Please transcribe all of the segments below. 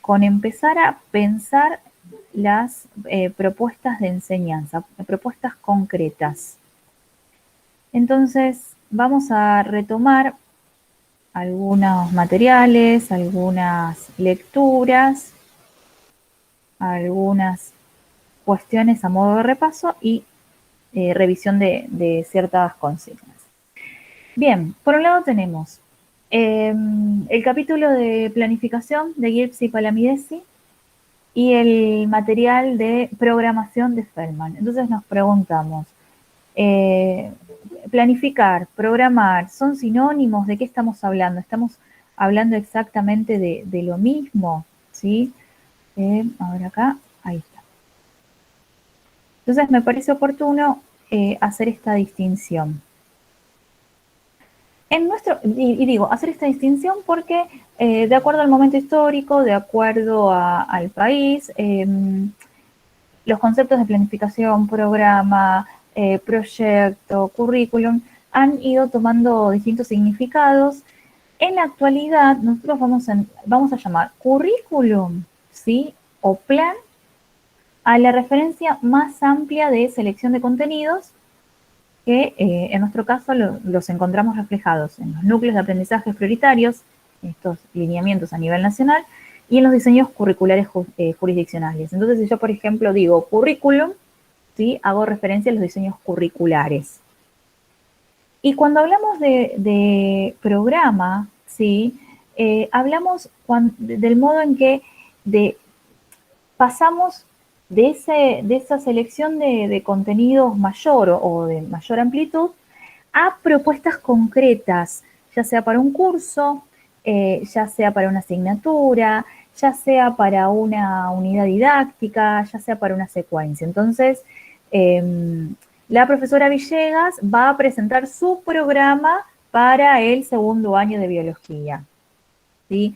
con empezar a pensar las propuestas de enseñanza, propuestas concretas. Entonces, vamos a retomar algunos materiales, algunas lecturas, algunas cuestiones a modo de repaso y revisión de ciertas consignas. Bien, por un lado tenemos el capítulo de planificación de Gibbs y Palamidesi y el material de programación de Feldman. Entonces nos preguntamos, planificar, programar, ¿son sinónimos? ¿De qué estamos hablando? ¿Estamos hablando exactamente de lo mismo? ¿Sí? A ver acá, ahí está. Entonces me parece oportuno hacer esta distinción. Digo, hacer esta distinción porque de acuerdo al momento histórico, de acuerdo al país, los conceptos de planificación, programa, proyecto, currículum, han ido tomando distintos significados. En la actualidad, nosotros vamos a llamar currículum, ¿sí? O plan a la referencia más amplia de selección de contenidos que en nuestro caso los encontramos reflejados en los núcleos de aprendizaje prioritarios, estos lineamientos a nivel nacional, y en los diseños curriculares jurisdiccionales. Entonces, si yo, por ejemplo, digo currículum, ¿sí? Hago referencia a los diseños curriculares. Y cuando hablamos de programa, ¿sí? Hablamos del modo en que pasamos de esa selección de contenidos mayor o de mayor amplitud a propuestas concretas, ya sea para un curso, ya sea para una asignatura, ya sea para una unidad didáctica, ya sea para una secuencia. Entonces, la profesora Villegas va a presentar su programa para el segundo año de biología, ¿sí?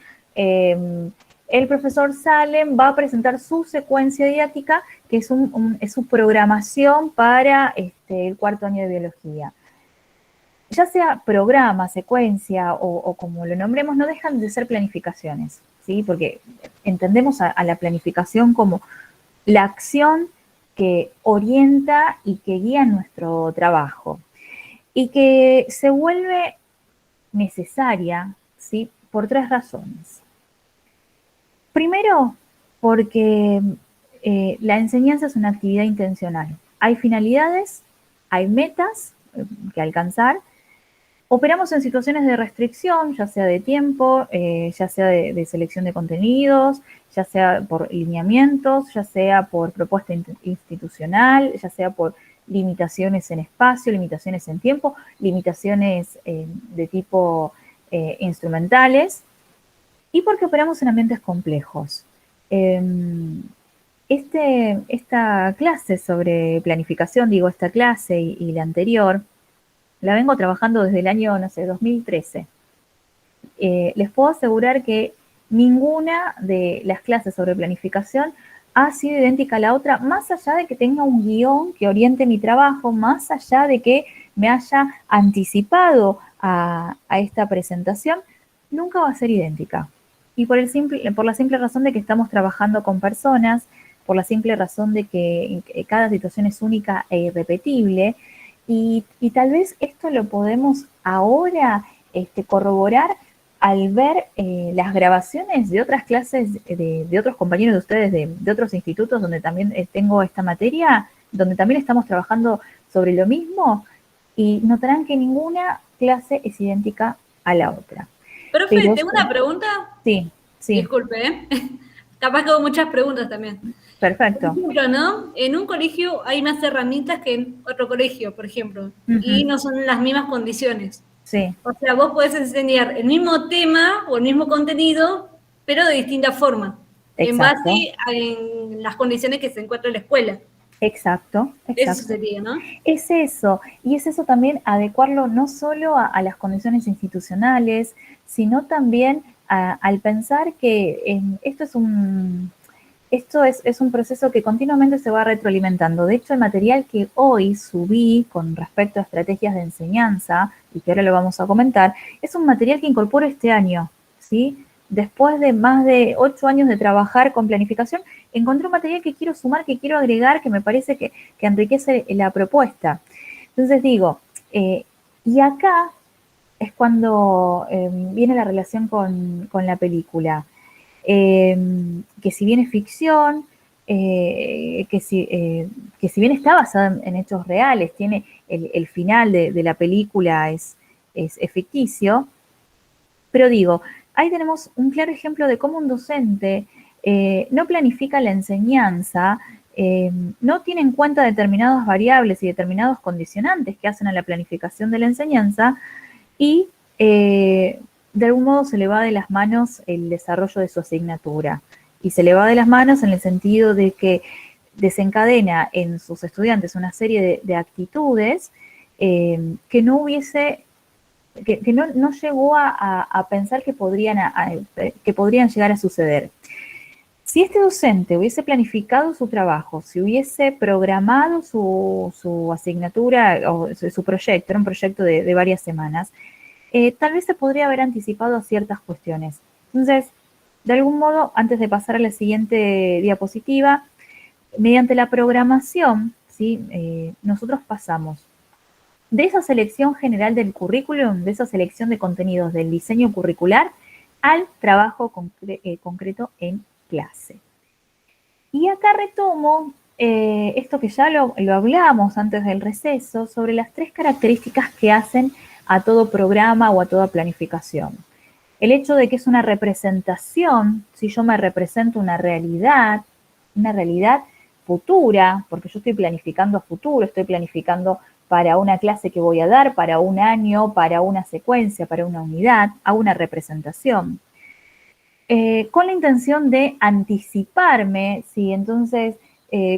El profesor Salem va a presentar su secuencia didáctica, que es su programación para el cuarto año de biología. Ya sea programa, secuencia o como lo nombremos, no dejan de ser planificaciones, ¿sí? Porque entendemos a la planificación como la acción que orienta y que guía nuestro trabajo y que se vuelve necesaria, ¿sí? Por 3 razones. Primero, porque la enseñanza es una actividad intencional. Hay finalidades, hay metas que alcanzar. Operamos en situaciones de restricción, ya sea de tiempo, ya sea de selección de contenidos, ya sea por lineamientos, ya sea por propuesta institucional, ya sea por limitaciones en espacio, limitaciones en tiempo, limitaciones de tipo instrumentales, y porque operamos en ambientes complejos. Esta clase sobre planificación, digo, esta clase y la anterior, la vengo trabajando desde el año, no sé, 2013. Les puedo asegurar que ninguna de las clases sobre planificación ha sido idéntica a la otra, más allá de que tenga un guión que oriente mi trabajo, más allá de que me haya anticipado a esta presentación, nunca va a ser idéntica. Y por la simple razón de que estamos trabajando con personas, por la simple razón de que cada situación es única e irrepetible, y tal vez esto lo podemos ahora corroborar al ver las grabaciones de otras clases de otros compañeros de ustedes de otros institutos donde también tengo esta materia, donde también estamos trabajando sobre lo mismo, y notarán que ninguna clase es idéntica a la otra. Profe, tengo una pregunta. Sí, sí. Disculpe, ¿eh? Capaz que hago muchas preguntas también. Perfecto. Por ejemplo, ¿no? En un colegio hay más herramientas que en otro colegio, por ejemplo, y no son las mismas condiciones. Sí. O sea, vos podés enseñar el mismo tema o el mismo contenido, pero de distinta forma, en base a las condiciones que se encuentra en la escuela. Exacto. Eso sería, ¿no? Es eso, y es eso también adecuarlo no solo a las condiciones institucionales, sino también al pensar que esto es un proceso que continuamente se va retroalimentando. De hecho, el material que hoy subí con respecto a estrategias de enseñanza, y que ahora lo vamos a comentar, es un material que incorporo este año, ¿sí? después de más de 8 años de trabajar con planificación, encontré un material que quiero sumar, que quiero agregar, que me parece que enriquece la propuesta. Entonces digo, y acá es cuando viene la relación con la película. Que si bien es ficción, que si bien está basada en hechos reales, tiene el final de la película es ficticio, pero digo, ahí tenemos un claro ejemplo de cómo un docente no planifica la enseñanza, no tiene en cuenta determinadas variables y determinados condicionantes que hacen a la planificación de la enseñanza y de algún modo se le va de las manos el desarrollo de su asignatura. Y se le va de las manos en el sentido de que desencadena en sus estudiantes una serie de actitudes que no hubiese, que no llegó a pensar que podrían llegar a suceder. Si este docente hubiese planificado su trabajo, si hubiese programado su asignatura o su proyecto, era un proyecto de varias semanas, tal vez se podría haber anticipado a ciertas cuestiones. Entonces, de algún modo, antes de pasar a la siguiente diapositiva, mediante la programación, ¿sí? Nosotros pasamos de esa selección general del currículum, de esa selección de contenidos del diseño curricular, al trabajo concreto en clase. Y acá retomo esto que ya lo hablamos antes del receso, sobre las 3 características que hacen a todo programa o a toda planificación. El hecho de que es una representación, si yo me represento una realidad futura, porque yo estoy planificando a futuro, estoy planificando para una clase que voy a dar, para un año, para una secuencia, para una unidad, hago una representación. Con la intención de anticiparme, ¿sí? Entonces,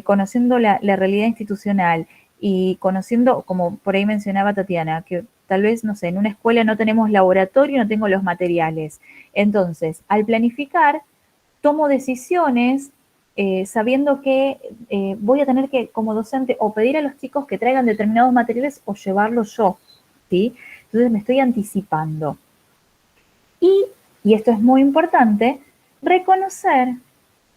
conociendo la realidad institucional y conociendo, como por ahí mencionaba Tatiana, que tal vez, no sé, en una escuela no tenemos laboratorio, no tengo los materiales. Entonces, al planificar, tomo decisiones sabiendo que voy a tener que, como docente, o pedir a los chicos que traigan determinados materiales o llevarlos yo, ¿sí? Entonces me estoy anticipando. Y esto es muy importante, reconocer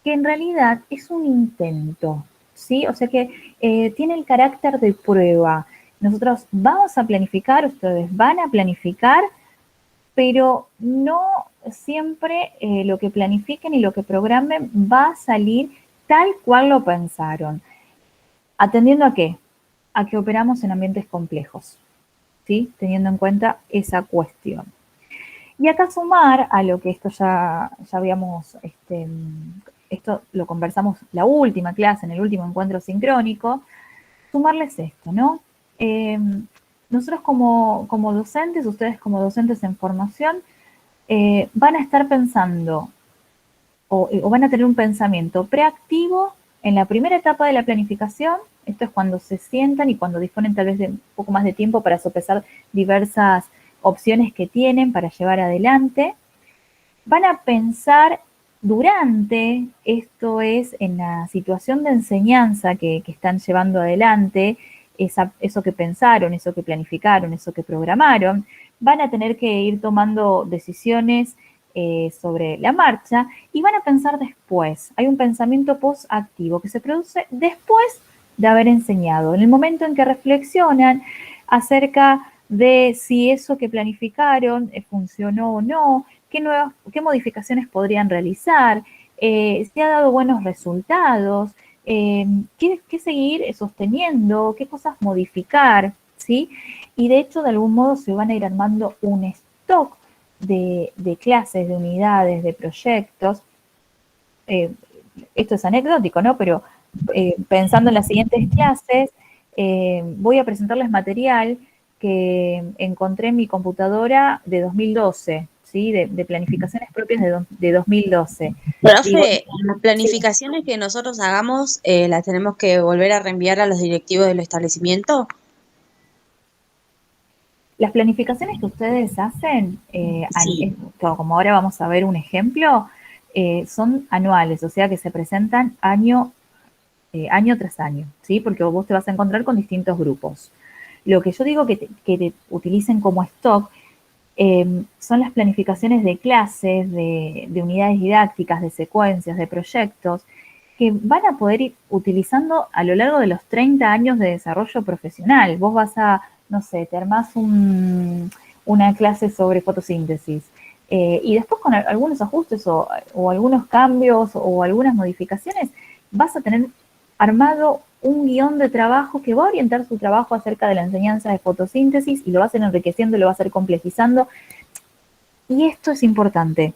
que en realidad es un intento, ¿sí? O sea que tiene el carácter de prueba. Nosotros vamos a planificar, ustedes van a planificar, pero no siempre lo que planifiquen y lo que programen va a salir tal cual lo pensaron. ¿Atendiendo a qué? A que operamos en ambientes complejos, ¿sí? Teniendo en cuenta esa cuestión. Y acá sumar a lo que esto ya habíamos, esto lo conversamos la última clase, en el último encuentro sincrónico, sumarles esto, ¿no? Nosotros como docentes, ustedes como docentes en formación, van a estar pensando o van a tener un pensamiento preactivo en la primera etapa de la planificación. Esto es cuando se sientan y cuando disponen tal vez de un poco más de tiempo para sopesar diversas opciones que tienen para llevar adelante. Van a pensar durante, esto es en la situación de enseñanza que están llevando adelante, eso que pensaron, eso que planificaron, eso que programaron, van a tener que ir tomando decisiones sobre la marcha y van a pensar después. Hay un pensamiento post-activo que se produce después de haber enseñado, en el momento en que reflexionan acerca de si eso que planificaron funcionó o no, qué modificaciones podrían realizar, si ha dado buenos resultados, qué seguir sosteniendo, qué cosas modificar, ¿sí? Y de hecho, de algún modo se van a ir armando un stock de clases, de unidades, de proyectos. Esto es anecdótico, ¿no? Pero pensando en las siguientes clases, voy a presentarles material que encontré en mi computadora de 2012, ¿sí? De planificaciones propias de 2012. Digo, Profe, las planificaciones que nosotros hagamos, ¿las tenemos que volver a reenviar a los directivos del establecimiento? las planificaciones que ustedes hacen, Sí. como ahora vamos a ver un ejemplo, son anuales, o sea que se presentan año tras año, ¿sí? Porque vos te vas a encontrar con distintos grupos. Lo que yo digo que utilicen como stock son las planificaciones de clases, de unidades didácticas, de secuencias, de proyectos, que van a poder ir utilizando a lo largo de los 30 años de desarrollo profesional. Vos vas a, no sé, te armás una clase sobre fotosíntesis, y después con algunos ajustes o algunos cambios o algunas modificaciones, vas a tener armado un guión de trabajo que va a orientar su trabajo acerca de la enseñanza de fotosíntesis y lo va a ir enriqueciendo, lo va a ir complejizando. Y esto es importante.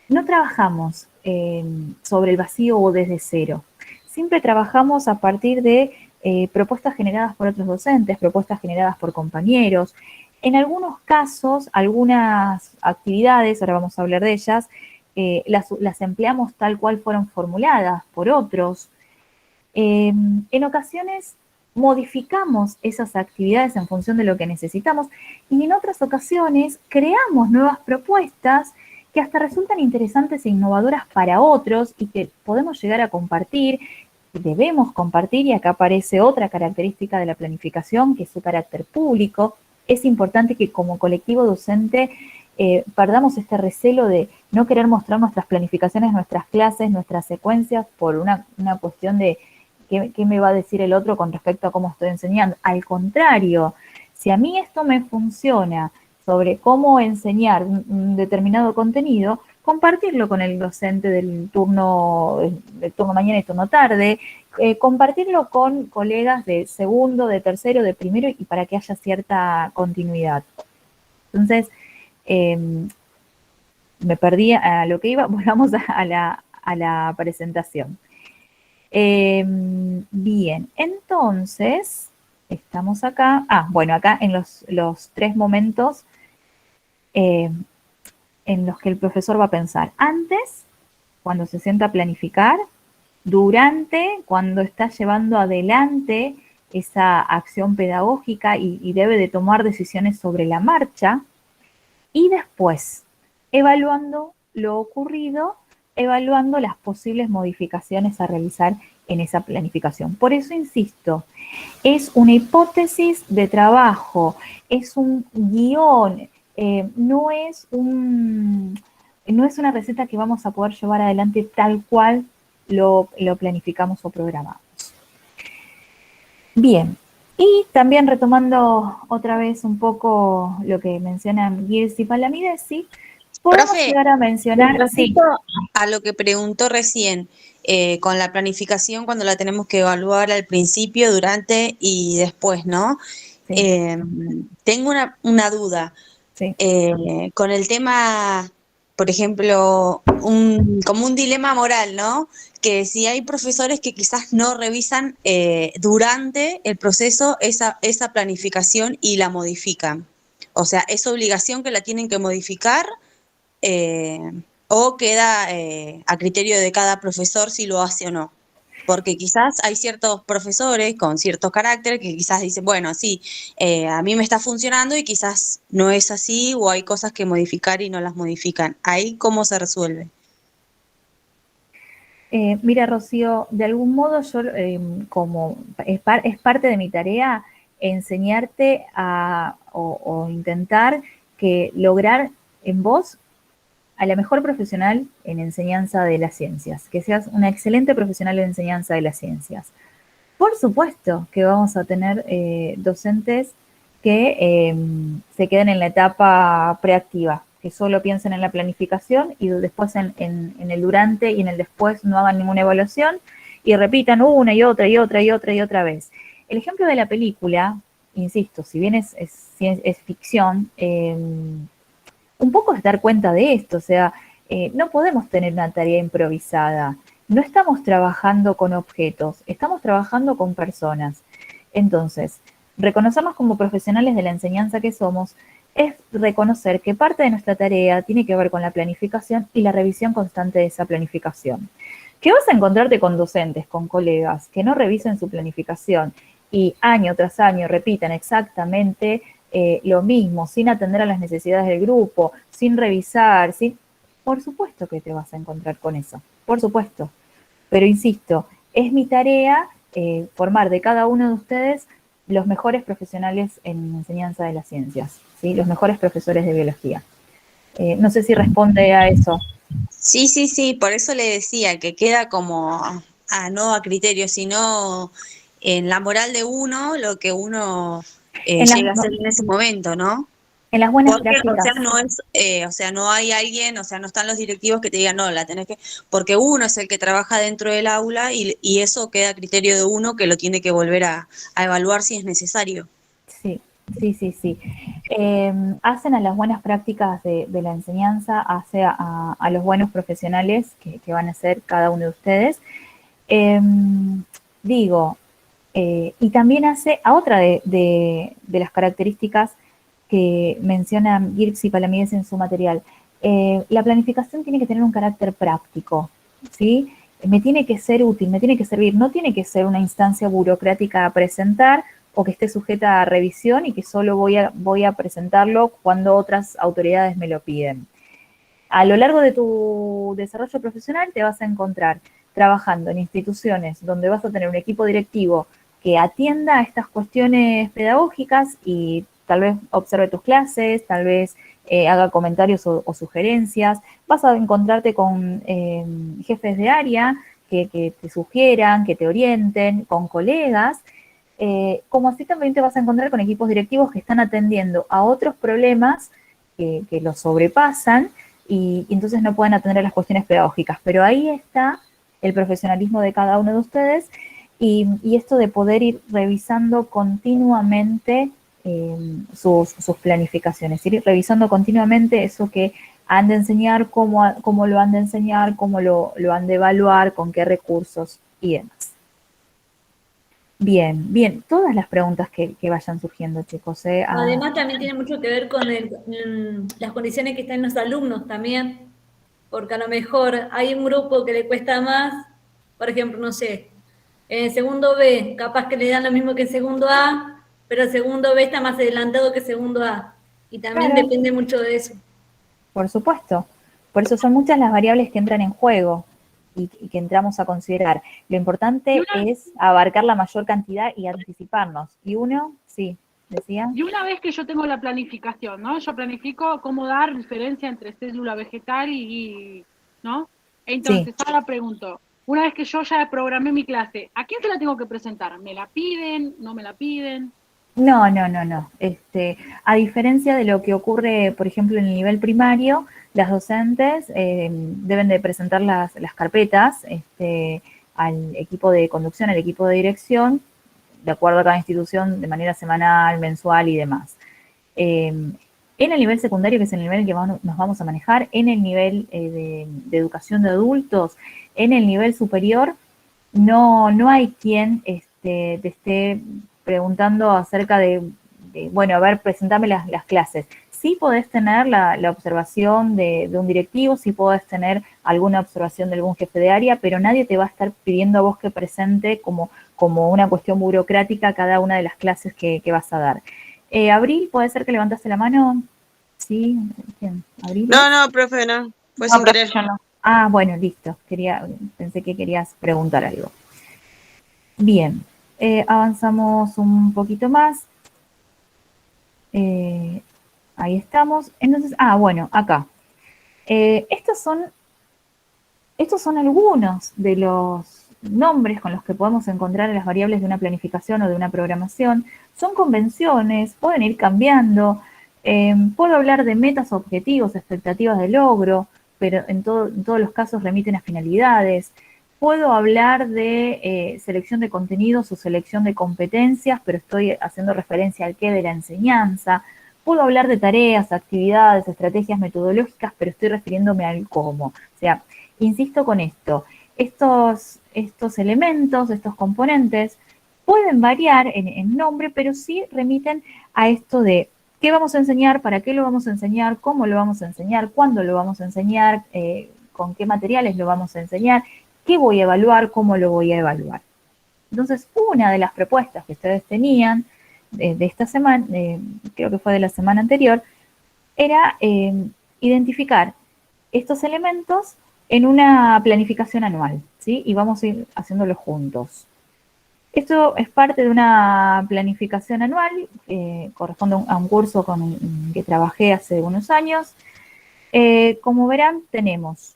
No trabajamos sobre el vacío o desde cero. Siempre trabajamos a partir de propuestas generadas por otros docentes, propuestas generadas por compañeros. En algunos casos, algunas actividades, ahora vamos a hablar de ellas, las empleamos tal cual fueron formuladas por otros. En ocasiones modificamos esas actividades en función de lo que necesitamos y en otras ocasiones creamos nuevas propuestas que hasta resultan interesantes e innovadoras para otros y que podemos llegar a compartir, debemos compartir, y acá aparece otra característica de la planificación, que es su carácter público. Es importante que como colectivo docente perdamos este recelo de no querer mostrar nuestras planificaciones, nuestras clases, nuestras secuencias por una cuestión de ¿qué me va a decir el otro con respecto a cómo estoy enseñando? Al contrario, si a mí esto me funciona sobre cómo enseñar un determinado contenido, compartirlo con el docente del turno mañana y turno tarde, compartirlo con colegas de segundo, de tercero, de primero, y para que haya cierta continuidad. Entonces, me perdí a lo que iba, volvamos a la presentación. Bien, entonces, estamos acá. Bueno, acá en los 3 momentos en los que el profesor va a pensar. Antes, cuando se sienta a planificar; durante, cuando está llevando adelante esa acción pedagógica y debe de tomar decisiones sobre la marcha; y después, evaluando lo ocurrido, evaluando las posibles modificaciones a realizar en esa planificación. Por eso insisto, es una hipótesis de trabajo, es un guión, no es una receta que vamos a poder llevar adelante tal cual lo planificamos o programamos. Bien, y también retomando otra vez un poco lo que mencionan Girs y Palamidesi, podemos llegar a mencionar, sí, a lo que preguntó recién, con la planificación cuando la tenemos que evaluar al principio, durante y después, ¿no? Sí. Tengo una duda. Sí. Con el tema, por ejemplo, como un dilema moral, ¿no? Que si hay profesores que quizás no revisan durante el proceso esa planificación y la modifican. O sea, ¿es obligación que la tienen que modificar? ¿O queda a criterio de cada profesor si lo hace o no? Porque quizás hay ciertos profesores con ciertos caracteres que quizás dicen, bueno, sí, a mí me está funcionando y quizás no es así, o hay cosas que modificar y no las modifican. ¿Ahí cómo se resuelve? Mira, Rocío, de algún modo yo, como es parte de mi tarea, enseñarte o intentar que lograr en vos a la mejor profesional en enseñanza de las ciencias, que seas una excelente profesional en enseñanza de las ciencias. Por supuesto que vamos a tener docentes que se queden en la etapa preactiva, que solo piensen en la planificación y después en el durante y en el después no hagan ninguna evaluación y repitan una y otra y otra y otra y otra vez. El ejemplo de la película, insisto, si bien es ficción, un poco es dar cuenta de esto, o sea, no podemos tener una tarea improvisada. No estamos trabajando con objetos, estamos trabajando con personas. Entonces, reconocernos como profesionales de la enseñanza que somos es reconocer que parte de nuestra tarea tiene que ver con la planificación y la revisión constante de esa planificación. ¿Qué vas a encontrarte con docentes, con colegas que no revisen su planificación y año tras año repitan exactamente lo mismo, sin atender a las necesidades del grupo, sin revisar, por supuesto que te vas a encontrar con eso, por supuesto. Pero insisto, es mi tarea formar de cada uno de ustedes los mejores profesionales en enseñanza de las ciencias, ¿sí? Los mejores profesores de biología. No sé si responde a eso. Sí, por eso le decía que queda como no a criterio, sino en la moral de uno, lo que uno En las, llega a hacer en ese momento, ¿no? en las buenas Porque, prácticas. no es, no hay alguien, no están los directivos que te digan, no, la tenés que, porque uno es el que trabaja dentro del aula y eso queda a criterio de uno que lo tiene que volver a evaluar si es necesario. Sí. Hacen a las buenas prácticas de la enseñanza, hace a los buenos profesionales que van a ser cada uno de ustedes. Digo, y también hace a otra de las características que menciona Gibbs y Palamides en su material. La planificación tiene que tener un carácter práctico, ¿sí? Me tiene que ser útil, me tiene que servir, no tiene que ser una instancia burocrática a presentar o que esté sujeta a revisión y que solo voy a presentarlo cuando otras autoridades me lo piden. A lo largo de tu desarrollo profesional te vas a encontrar trabajando en instituciones donde vas a tener un equipo directivo que atienda a estas cuestiones pedagógicas y tal vez observe tus clases, tal vez haga comentarios o sugerencias. Vas a encontrarte con jefes de área que te sugieran, que te orienten, con colegas. Como así también te vas a encontrar con equipos directivos que están atendiendo a otros problemas que los sobrepasan y entonces no pueden atender a las cuestiones pedagógicas. Pero ahí está el profesionalismo de cada uno de ustedes y esto de poder ir revisando continuamente sus planificaciones, ir revisando continuamente eso que han de enseñar, cómo lo han de enseñar, cómo lo han de evaluar, con qué recursos y demás. Bien, todas las preguntas que vayan surgiendo, chicos. Además, también tiene mucho que ver con las condiciones que están los alumnos también, porque a lo mejor hay un grupo que le cuesta más, por ejemplo, no sé, en el segundo B, capaz que le dan lo mismo que en segundo A, pero el segundo B está más adelantado que el segundo A, y también Claro, depende mucho de eso. por supuesto. Por eso son muchas las variables que entran en juego y que entramos a considerar. Lo importante es abarcar la mayor cantidad y anticiparnos. Y uno, sí, decía. Y una vez que yo tengo la planificación, ¿no? Yo planifico cómo dar diferencia entre célula vegetal ¿no? Entonces, Sí. ahora pregunto, una vez que yo ya programé mi clase, ¿a quién se la tengo que presentar? ¿Me la piden? ¿No me la piden? No. A diferencia de lo que ocurre, por ejemplo, en el nivel primario, las docentes deben de presentar las carpetas al equipo de conducción, al equipo de dirección, de acuerdo a cada institución, de manera semanal, mensual y demás. En el nivel secundario, que es el nivel en que nos vamos a manejar, en el nivel de educación de adultos, en el nivel superior, no hay quien te esté preguntando acerca bueno, a ver, presentame las clases. Sí podés tener la observación de un directivo, sí podés tener alguna observación de algún jefe de área, pero nadie te va a estar pidiendo a vos que presente como una cuestión burocrática cada una de las clases que vas a dar. Abril, ¿puede ser que levantaste la mano? Sí, ¿quién? ¿Abril? No, profe, no. Fue sin querer. No. Ah, bueno, listo. Pensé que querías preguntar algo. Bien, avanzamos un poquito más. Ahí estamos. Entonces, bueno, acá. Estos son algunos de los nombres con los que podemos encontrar las variables de una planificación o de una programación. Son convenciones, pueden ir cambiando. Puedo hablar de metas, objetivos, expectativas de logro, pero en todos los casos remiten a finalidades. Puedo hablar de selección de contenidos o selección de competencias, pero estoy haciendo referencia al qué de la enseñanza. Puedo hablar de tareas, actividades, estrategias metodológicas, pero estoy refiriéndome al cómo. O sea, insisto con esto, estos elementos, estos componentes, pueden variar en nombre, pero sí remiten a esto de qué vamos a enseñar, para qué lo vamos a enseñar, cómo lo vamos a enseñar, cuándo lo vamos a enseñar, con qué materiales lo vamos a enseñar, qué voy a evaluar, cómo lo voy a evaluar. Entonces, una de las propuestas que ustedes tenían de esta semana, creo que fue de la semana anterior, era identificar estos elementos en una planificación anual, ¿sí? Y vamos a ir haciéndolo juntos. Esto es parte de una planificación anual, corresponde a un curso que trabajé hace unos años. Como verán, tenemos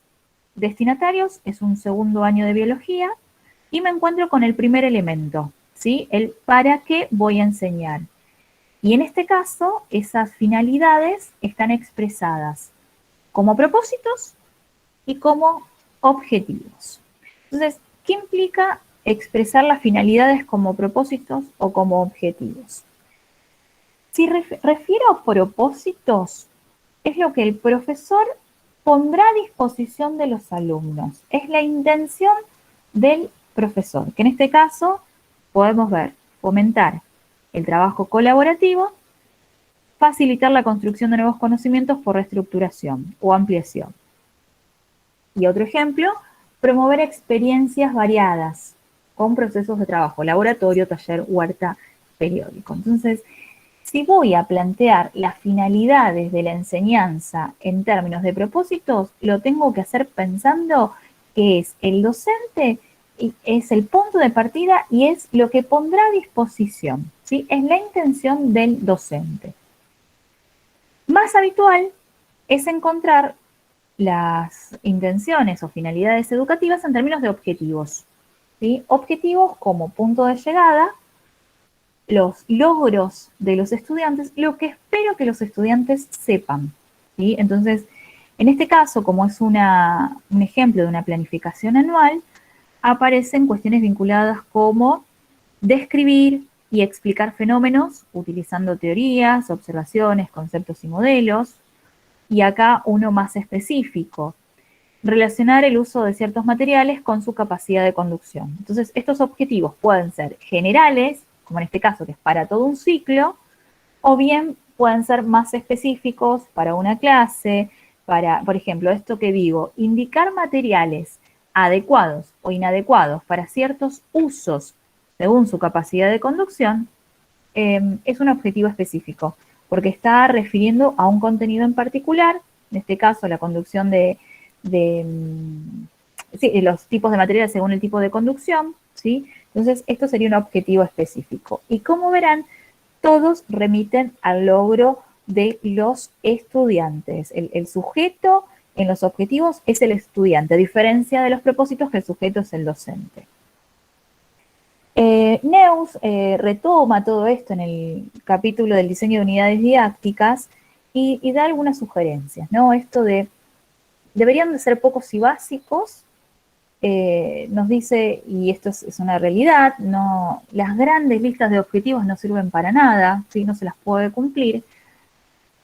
destinatarios, es un segundo año de biología, y me encuentro con el primer elemento, ¿sí? El para qué voy a enseñar. Y en este caso, esas finalidades están expresadas como propósitos y como objetivos. Entonces, ¿qué implica expresar las finalidades como propósitos o como objetivos? Si refiero a propósitos, es lo que el profesor pondrá a disposición de los alumnos. Es la intención del profesor, que en este caso podemos ver, fomentar el trabajo colaborativo, facilitar la construcción de nuevos conocimientos por reestructuración o ampliación. Y otro ejemplo, promover experiencias variadas con procesos de trabajo, laboratorio, taller, huerta, periódico. Entonces, si voy a plantear las finalidades de la enseñanza en términos de propósitos, lo tengo que hacer pensando que es el docente, es el punto de partida y es lo que pondrá a disposición, ¿sí? Es la intención del docente. Más habitual es encontrar las intenciones o finalidades educativas en términos de objetivos, ¿sí? Objetivos como punto de llegada, los logros de los estudiantes, lo que espero que los estudiantes sepan, ¿sí? Entonces, en este caso, como es un ejemplo de una planificación anual, aparecen cuestiones vinculadas como describir y explicar fenómenos utilizando teorías, observaciones, conceptos y modelos, y acá uno más específico, relacionar el uso de ciertos materiales con su capacidad de conducción. Entonces, estos objetivos pueden ser generales, como en este caso que es para todo un ciclo, o bien pueden ser más específicos para una clase, para, por ejemplo, esto que digo, indicar materiales adecuados o inadecuados para ciertos usos según su capacidad de conducción, es un objetivo específico, porque está refiriendo a un contenido en particular, en este caso la conducción de los tipos de materiales según el tipo de conducción, ¿sí? Entonces, esto sería un objetivo específico. Y como verán, todos remiten al logro de los estudiantes. El sujeto en los objetivos es el estudiante, a diferencia de los propósitos que el sujeto es el docente. Neuss retoma todo esto en el capítulo del diseño de unidades didácticas y da algunas sugerencias, ¿no? Esto de, deberían de ser pocos y básicos, nos dice, y esto es una realidad, no, las grandes listas de objetivos no sirven para nada, ¿sí? No se las puede cumplir.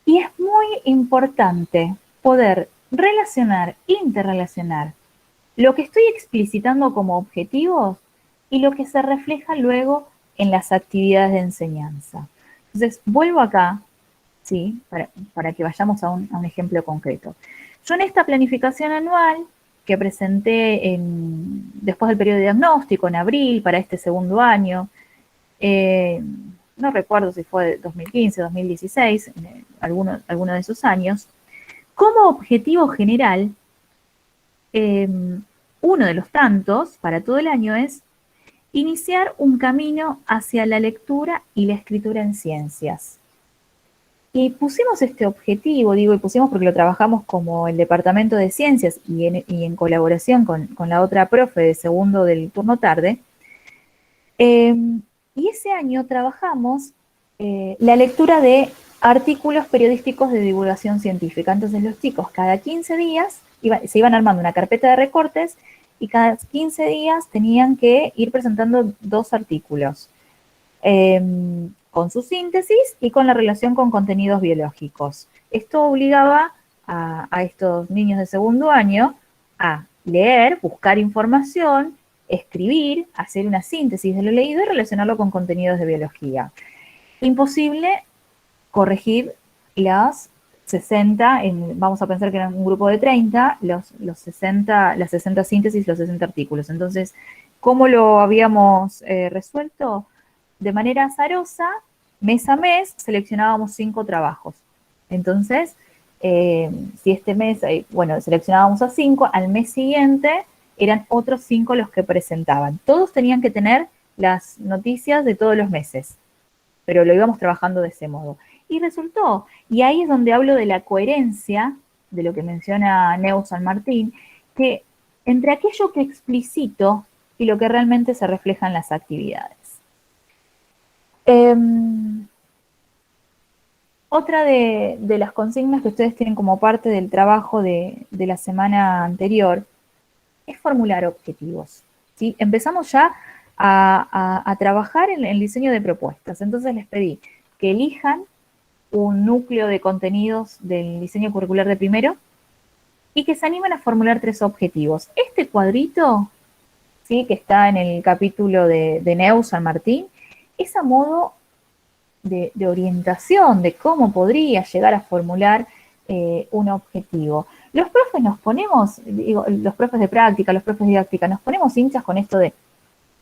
Y es muy importante poder relacionar, interrelacionar lo que estoy explicitando como objetivos y lo que se refleja luego en las actividades de enseñanza. Entonces, vuelvo acá, ¿sí? Para que vayamos a un ejemplo concreto. Yo en esta planificación anual que presenté después del periodo de diagnóstico, en abril, para este segundo año, no recuerdo si fue 2015, 2016, alguno de esos años, como objetivo general, uno de los tantos para todo el año es iniciar un camino hacia la lectura y la escritura en ciencias. Y pusimos este objetivo, digo, y pusimos porque lo trabajamos como el departamento de ciencias y en colaboración con la otra profe de segundo del turno tarde. Y ese año trabajamos la lectura de artículos periodísticos de divulgación científica. Entonces los chicos cada 15 días se iban armando una carpeta de recortes y cada 15 días tenían que ir presentando 2 artículos. Con su síntesis y con la relación con contenidos biológicos. Esto obligaba a estos niños de segundo año a leer, buscar información, escribir, hacer una síntesis de lo leído y relacionarlo con contenidos de biología. Imposible corregir las 60, vamos a pensar que eran un grupo de 30, las 60 síntesis, los 60 artículos. Entonces, ¿cómo lo habíamos resuelto? De manera azarosa, mes a mes, seleccionábamos 5 trabajos. Entonces, si este mes, seleccionábamos a 5, al mes siguiente eran otros 5 los que presentaban. Todos tenían que tener las noticias de todos los meses, pero lo íbamos trabajando de ese modo. Y resultó, y ahí es donde hablo de la coherencia, de lo que menciona Neu San Martín, que entre aquello que explicito y lo que realmente se refleja en las actividades. Otra de las consignas que ustedes tienen como parte del trabajo de la semana anterior es formular objetivos, ¿sí? Empezamos ya a trabajar en el diseño de propuestas. Entonces les pedí que elijan un núcleo de contenidos del diseño curricular de primero y que se animen a formular 3 objetivos. Este cuadrito, ¿sí?, que está en el capítulo de Neu San Martín, es a modo de orientación de cómo podría llegar a formular un objetivo. Los profes nos ponemos, digo, los profes de práctica, los profes de didáctica, nos ponemos hinchas con esto de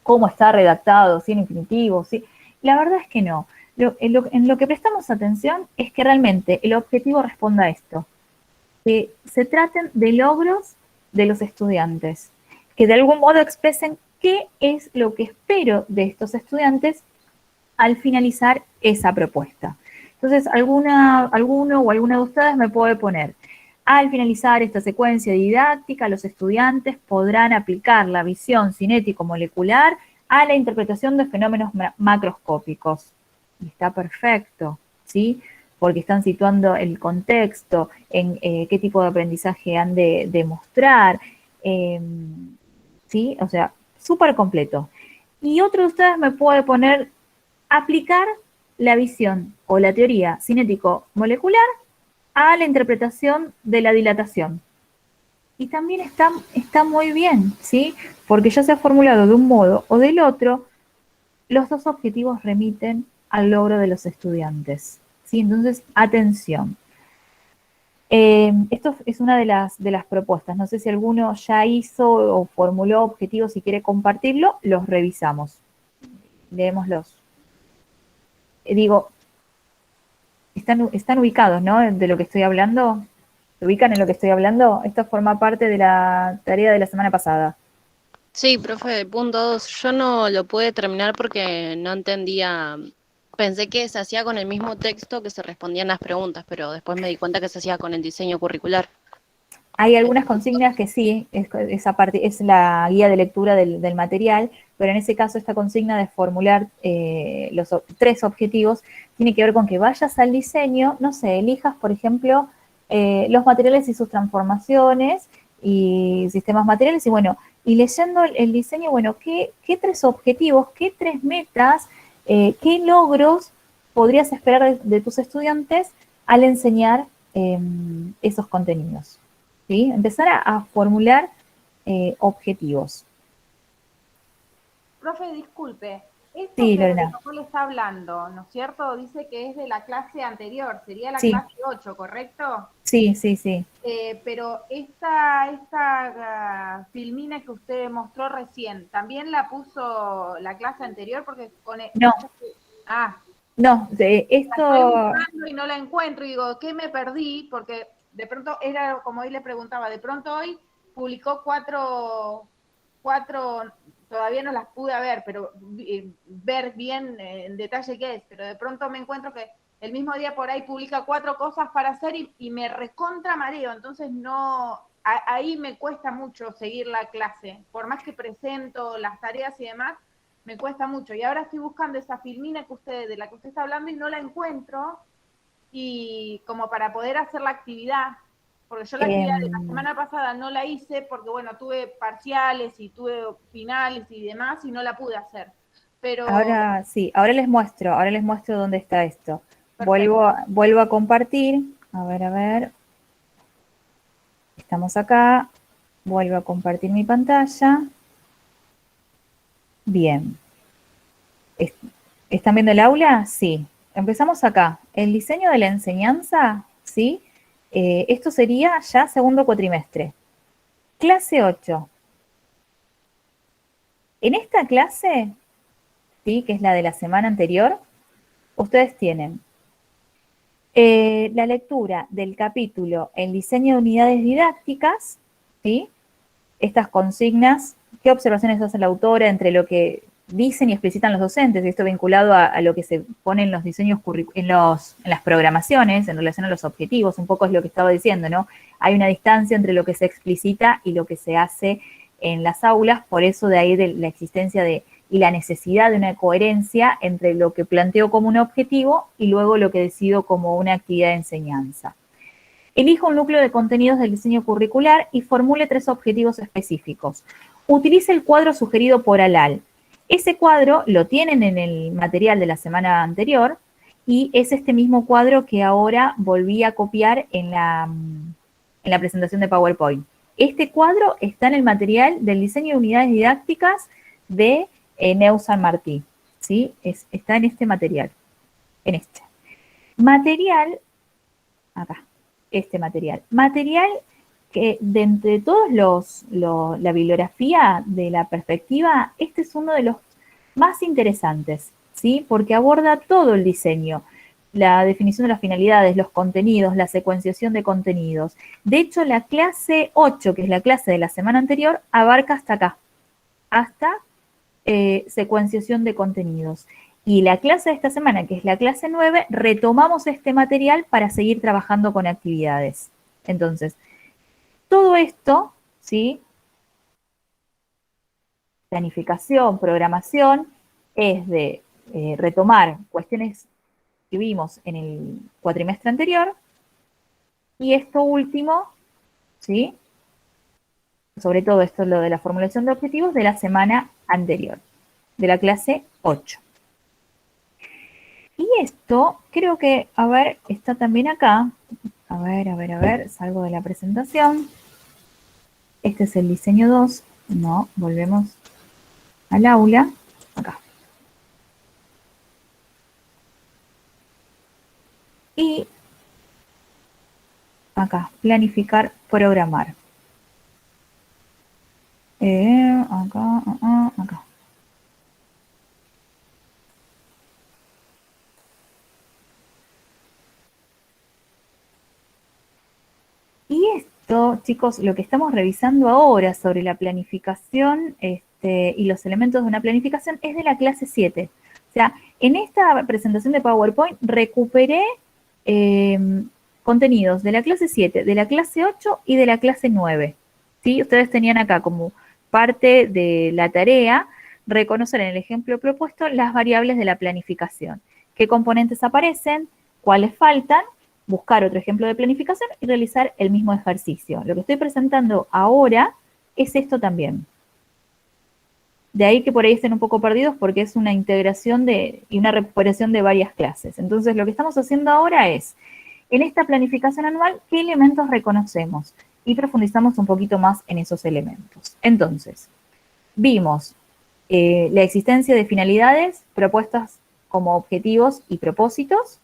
cómo está redactado, si en infinitivo, ¿sí? La verdad es que no. En lo que prestamos atención es que realmente el objetivo responda a esto, que se traten de logros de los estudiantes, que de algún modo expresen qué es lo que espero de estos estudiantes al finalizar esa propuesta. Entonces, alguno o alguna de ustedes me puede poner, al finalizar esta secuencia didáctica, los estudiantes podrán aplicar la visión cinético-molecular a la interpretación de fenómenos macroscópicos. Y está perfecto, ¿sí? Porque están situando el contexto, en qué tipo de aprendizaje han de demostrar, ¿sí? O sea, súper completo. Y otro de ustedes me puede poner aplicar la visión o la teoría cinético-molecular a la interpretación de la dilatación. Y también está muy bien, ¿sí? Porque ya se ha formulado de un modo o del otro, los 2 objetivos remiten al logro de los estudiantes, ¿sí? Entonces, atención. Esto es una de las propuestas. No sé si alguno ya hizo o formuló objetivos y quiere compartirlo, los revisamos. Leémoslos. Digo, están ubicados, ¿no? De lo que estoy hablando. ¿Se ubican en lo que estoy hablando? Esto forma parte de la tarea de la semana pasada. Sí, profe, el punto 2. Yo no lo pude terminar porque no entendía. Pensé que se hacía con el mismo texto que se respondían las preguntas, pero después me di cuenta que se hacía con el diseño curricular. Hay algunas consignas que sí, esa parte es la guía de lectura del material, pero en ese caso esta consigna de formular los 3 objetivos tiene que ver con que vayas al diseño, no sé, elijas, por ejemplo, los materiales y sus transformaciones y sistemas materiales, y bueno, y leyendo el diseño, bueno, ¿qué 3 objetivos, qué 3 metas, qué logros podrías esperar de tus estudiantes al enseñar esos contenidos? ¿Sí? Empezar a formular objetivos. Profe, disculpe, esto Sí, que de Lorena. lo cual está hablando, ¿no es cierto? Dice que es de la clase anterior, sería la Sí. clase 8, ¿correcto? Sí, sí, sí. Pero esta filmina que usted mostró recién, ¿también la puso la clase anterior? Porque con No. Ah, No, la estoy esto... buscando y no la encuentro y digo, ¿qué me perdí? Porque de pronto era como hoy le preguntaba, de pronto hoy publicó cuatro, todavía no las pude ver, pero ver bien en detalle qué es, pero de pronto me encuentro que el mismo día por ahí publica 4 cosas para hacer y me recontra mareo, entonces no, ahí me cuesta mucho seguir la clase, por más que presento las tareas y demás, me cuesta mucho. Y ahora estoy buscando esa filmina de la que usted está hablando y no la encuentro, y como para poder hacer la actividad, porque yo la actividad de la semana pasada no la hice porque, bueno, tuve parciales y tuve finales y demás y no la pude hacer. Pero Ahora sí, ahora les muestro dónde está esto. perfecto. Vuelvo a compartir. A ver. Estamos acá. Vuelvo a compartir mi pantalla. Bien. ¿Están viendo el aula? Sí. Empezamos acá. El diseño de la enseñanza, ¿sí? Esto sería ya segundo cuatrimestre. Clase 8. En esta clase, ¿sí?, que es la de la semana anterior, ustedes tienen la lectura del capítulo El diseño de unidades didácticas, ¿sí? Estas consignas, qué observaciones hace la autora entre lo que dicen y explicitan los docentes, y esto vinculado a lo que se pone en los diseños en las programaciones en relación a los objetivos, un poco es lo que estaba diciendo, ¿no? Hay una distancia entre lo que se explicita y lo que se hace en las aulas, por eso de ahí de la existencia y la necesidad de una coherencia entre lo que planteo como un objetivo y luego lo que decido como una actividad de enseñanza. Elija un núcleo de contenidos del diseño curricular y formule 3 objetivos específicos. Utilice el cuadro sugerido por ALAL. Ese cuadro lo tienen en el material de la semana anterior y es este mismo cuadro que ahora volví a copiar en la presentación de PowerPoint. Este cuadro está en el material del diseño de unidades didácticas de Neus San Martí, ¿sí? Está en este material, en este. Material, acá, este material. Material que de entre todos la bibliografía de la perspectiva, este es uno de los más interesantes, ¿sí? Porque aborda todo el diseño, la definición de las finalidades, los contenidos, la secuenciación de contenidos. De hecho, la clase 8, que es la clase de la semana anterior, abarca hasta acá, hasta secuenciación de contenidos. Y la clase de esta semana, que es la clase 9, retomamos este material para seguir trabajando con actividades. Entonces, todo esto, ¿sí? Planificación, programación, es de retomar cuestiones que vimos en el cuatrimestre anterior, y esto último, ¿sí? Sobre todo esto es lo de la formulación de objetivos de la semana anterior, de la clase 8. Y esto, creo que, a ver, está también acá. A ver, salgo de la presentación. Este es el diseño 2. No, volvemos al aula. Acá. Y acá, planificar, programar. Acá. Y esto, chicos, lo que estamos revisando ahora sobre la planificación y los elementos de una planificación es de la clase 7. O sea, en esta presentación de PowerPoint recuperé contenidos de la clase 7, de la clase 8 y de la clase 9. ¿Sí? Ustedes tenían acá como parte de la tarea reconocer en el ejemplo propuesto las variables de la planificación. ¿Qué componentes aparecen? ¿Cuáles faltan? Buscar otro ejemplo de planificación y realizar el mismo ejercicio. Lo que estoy presentando ahora es esto también. De ahí que por ahí estén un poco perdidos porque es una integración y una recuperación de varias clases. Entonces, lo que estamos haciendo ahora es, en esta planificación anual, ¿qué elementos reconocemos? Y profundizamos un poquito más en esos elementos. Entonces, vimos la existencia de finalidades propuestas como objetivos y propósitos.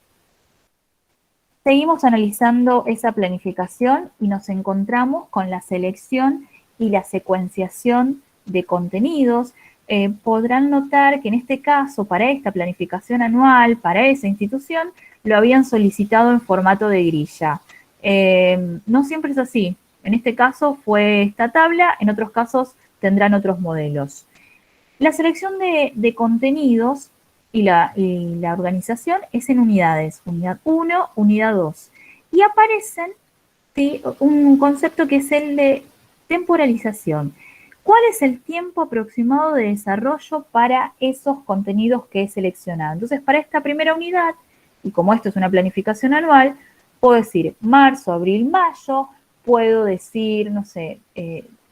Seguimos analizando esa planificación y nos encontramos con la selección y la secuenciación de contenidos. Podrán notar que en este caso, para esta planificación anual, para esa institución, lo habían solicitado en formato de grilla. No siempre es así. En este caso fue esta tabla, en otros casos tendrán otros modelos. La selección de contenidos y la organización es en unidades, unidad 1, unidad 2. Y aparecen, ¿sí?, un concepto que es el de temporalización. ¿Cuál es el tiempo aproximado de desarrollo para esos contenidos que he seleccionado? Entonces, para esta primera unidad, y como esto es una planificación anual, puedo decir marzo, abril, mayo, puedo decir, no sé,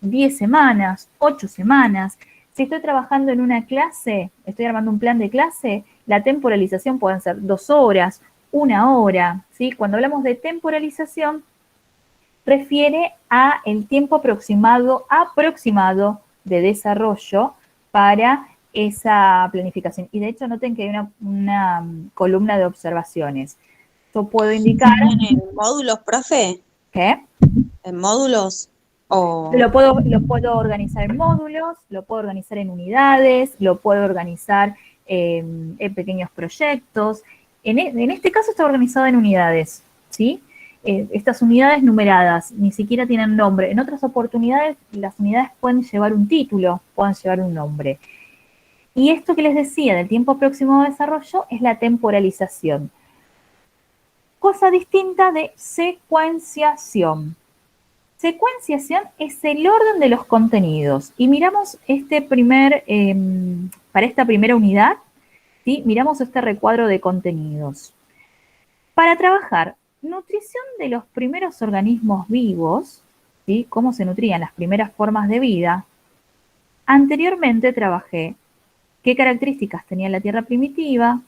10 semanas, 8 semanas. Si estoy trabajando en una clase, estoy armando un plan de clase, la temporalización pueden ser 2 horas, 1 hora, ¿sí? Cuando hablamos de temporalización, refiere a el tiempo aproximado de desarrollo para esa planificación. Y de hecho, noten que hay una columna de observaciones. Yo puedo indicar... ¿En módulos, profe? ¿Qué? ¿En módulos? Lo puedo organizar en módulos, lo puedo organizar en unidades, lo puedo organizar en pequeños proyectos. En este caso está organizado en unidades, ¿sí? Estas unidades numeradas ni siquiera tienen nombre. En otras oportunidades las unidades pueden llevar un título, pueden llevar un nombre. Y esto que les decía del tiempo próximo de desarrollo es la temporalización. Cosa distinta de secuenciación. Secuenciación es el orden de los contenidos. Y miramos para esta primera unidad, ¿sí? Miramos este recuadro de contenidos. Para trabajar nutrición de los primeros organismos vivos, ¿sí? Cómo se nutrían las primeras formas de vida, anteriormente trabajé qué características tenía la Tierra primitiva,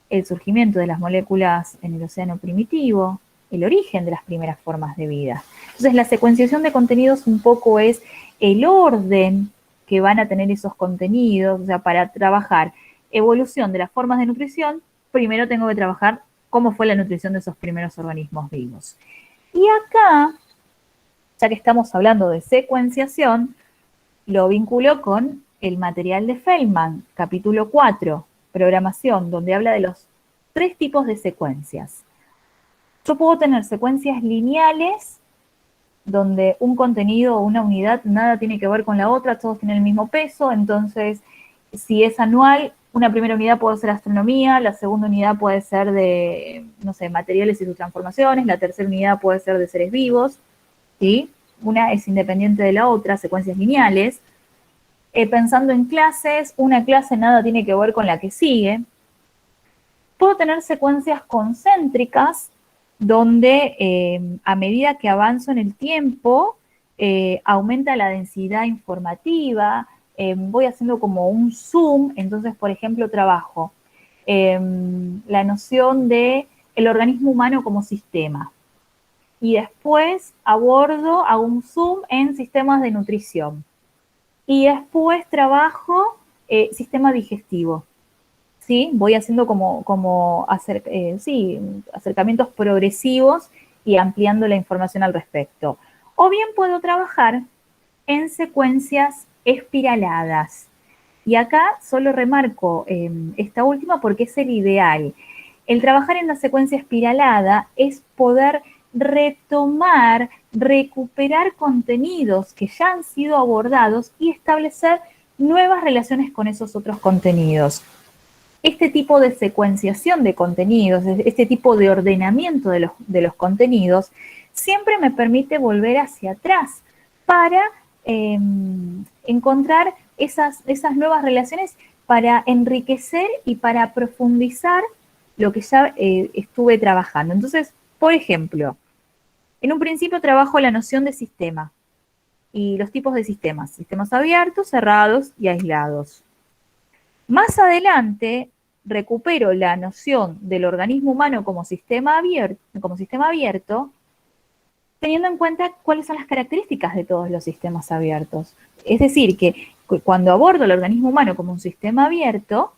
el surgimiento de las moléculas en el océano primitivo, el origen de las primeras formas de vida. Entonces, la secuenciación de contenidos un poco es el orden que van a tener esos contenidos. O sea, para trabajar evolución de las formas de nutrición, primero tengo que trabajar cómo fue la nutrición de esos primeros organismos vivos. Y acá, ya que estamos hablando de secuenciación, lo vinculo con el material de Feldman, capítulo 4, programación, donde habla de los 3 tipos de secuencias. Yo puedo tener secuencias lineales, donde un contenido o una unidad nada tiene que ver con la otra, todos tienen el mismo peso, entonces si es anual, una primera unidad puede ser astronomía, la segunda unidad puede ser de, no sé, materiales y sus transformaciones, la tercera unidad puede ser de seres vivos, ¿sí? Una es independiente de la otra, secuencias lineales. Pensando en clases, una clase nada tiene que ver con la que sigue. Puedo tener secuencias concéntricas, donde a medida que avanzo en el tiempo, aumenta la densidad informativa, voy haciendo como un zoom. Entonces, por ejemplo, trabajo la noción de el organismo humano como sistema. Y después hago un zoom en sistemas de nutrición. Y después trabajo sistema digestivo. ¿Sí? Voy haciendo acercamientos progresivos y ampliando la información al respecto. O bien puedo trabajar en secuencias espiraladas. Y acá solo remarco esta última porque es el ideal. El trabajar en la secuencia espiralada es poder retomar, recuperar contenidos que ya han sido abordados y establecer nuevas relaciones con esos otros contenidos. Este tipo de secuenciación de contenidos, este tipo de ordenamiento de los contenidos, siempre me permite volver hacia atrás para encontrar esas nuevas relaciones, para enriquecer y para profundizar lo que ya estuve trabajando. Entonces, por ejemplo, en un principio trabajo la noción de sistema y los tipos de sistemas abiertos, cerrados y aislados. Más adelante recupero la noción del organismo humano como sistema abierto, teniendo en cuenta cuáles son las características de todos los sistemas abiertos. Es decir, que cuando abordo el organismo humano como un sistema abierto,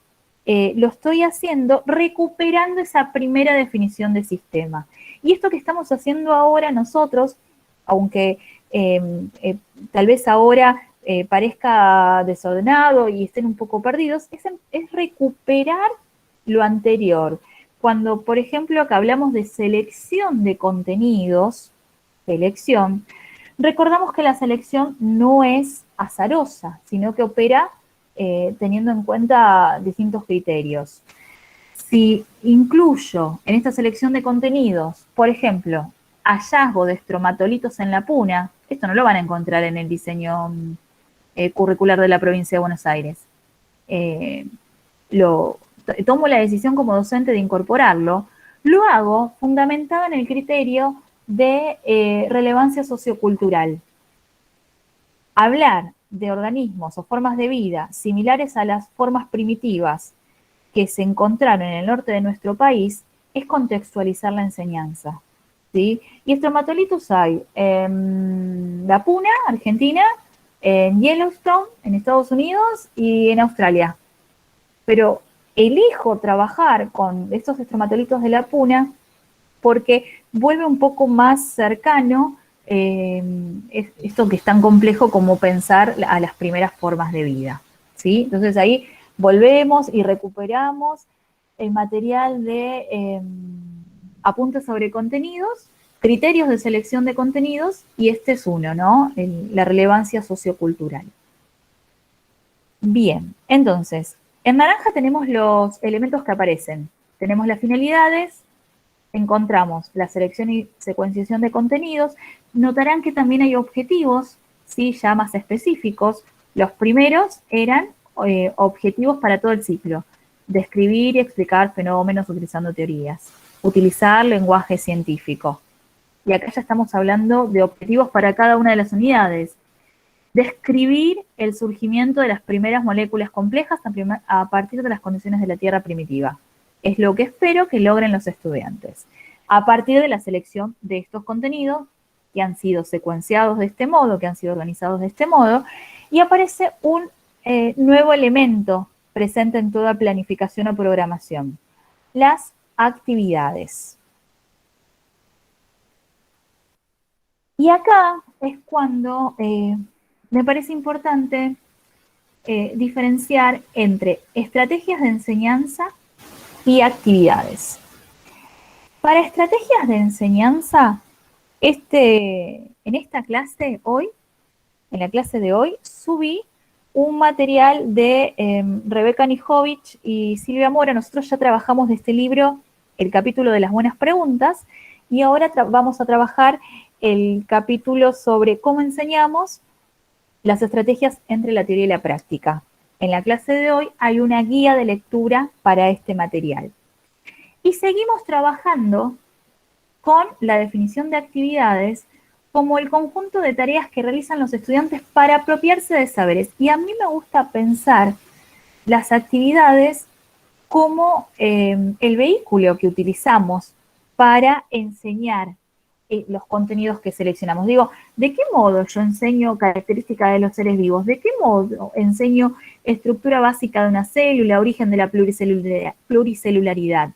lo estoy haciendo recuperando esa primera definición de sistema. Y esto que estamos haciendo ahora nosotros, aunque tal vez ahora parezca desordenado y estén un poco perdidos, es recuperar lo anterior. Cuando, por ejemplo, acá hablamos de selección de contenidos, recordamos que la selección no es azarosa, sino que opera teniendo en cuenta distintos criterios. Si incluyo en esta selección de contenidos, por ejemplo, hallazgo de estromatolitos en la puna, esto no lo van a encontrar en el diseño curricular de la provincia de Buenos Aires. Tomo la decisión como docente de incorporarlo, lo hago fundamentado en el criterio de relevancia sociocultural. Hablar de organismos o formas de vida similares a las formas primitivas que se encontraron en el norte de nuestro país es contextualizar la enseñanza, ¿sí? Y estromatolitos hay en la Puna, Argentina, en Yellowstone, en Estados Unidos y en Australia. Pero elijo trabajar con estos estromatolitos de la Puna porque vuelve un poco más cercano esto que es tan complejo como pensar a las primeras formas de vida, ¿sí? Entonces ahí volvemos y recuperamos el material de apuntes sobre contenidos, criterios de selección de contenidos, y este es uno, ¿no? La relevancia sociocultural. Bien, entonces, En naranja tenemos los elementos que aparecen. Tenemos las finalidades, encontramos la selección y secuenciación de contenidos. Notarán que también hay objetivos, ¿sí? Ya más específicos. Los primeros eran objetivos para todo el ciclo. Describir y explicar fenómenos utilizando teorías. Utilizar lenguaje científico. Y acá ya estamos hablando de objetivos para cada una de las unidades. Describir el surgimiento de las primeras moléculas complejas a partir de las condiciones de la Tierra primitiva. Es lo que espero que logren los estudiantes. A partir de la selección de estos contenidos, que han sido secuenciados de este modo, que han sido organizados de este modo, y aparece un nuevo elemento presente en toda planificación o programación, las actividades. Y acá es cuando me parece importante diferenciar entre estrategias de enseñanza y actividades. Para estrategias de enseñanza, en esta clase hoy, en la clase de hoy, subí un material de Rebeca Nijovic y Silvia Mora. Nosotros ya trabajamos de este libro el capítulo de las buenas preguntas y ahora vamos a trabajar el capítulo sobre cómo enseñamos las estrategias entre la teoría y la práctica. En la clase de hoy hay una guía de lectura para este material. Y seguimos trabajando con la definición de actividades como el conjunto de tareas que realizan los estudiantes para apropiarse de saberes. Y a mí me gusta pensar las actividades como el vehículo que utilizamos para enseñar los contenidos que seleccionamos. Digo, ¿de qué modo yo enseño características de los seres vivos? ¿De qué modo enseño estructura básica de una célula, origen de la pluricelularidad?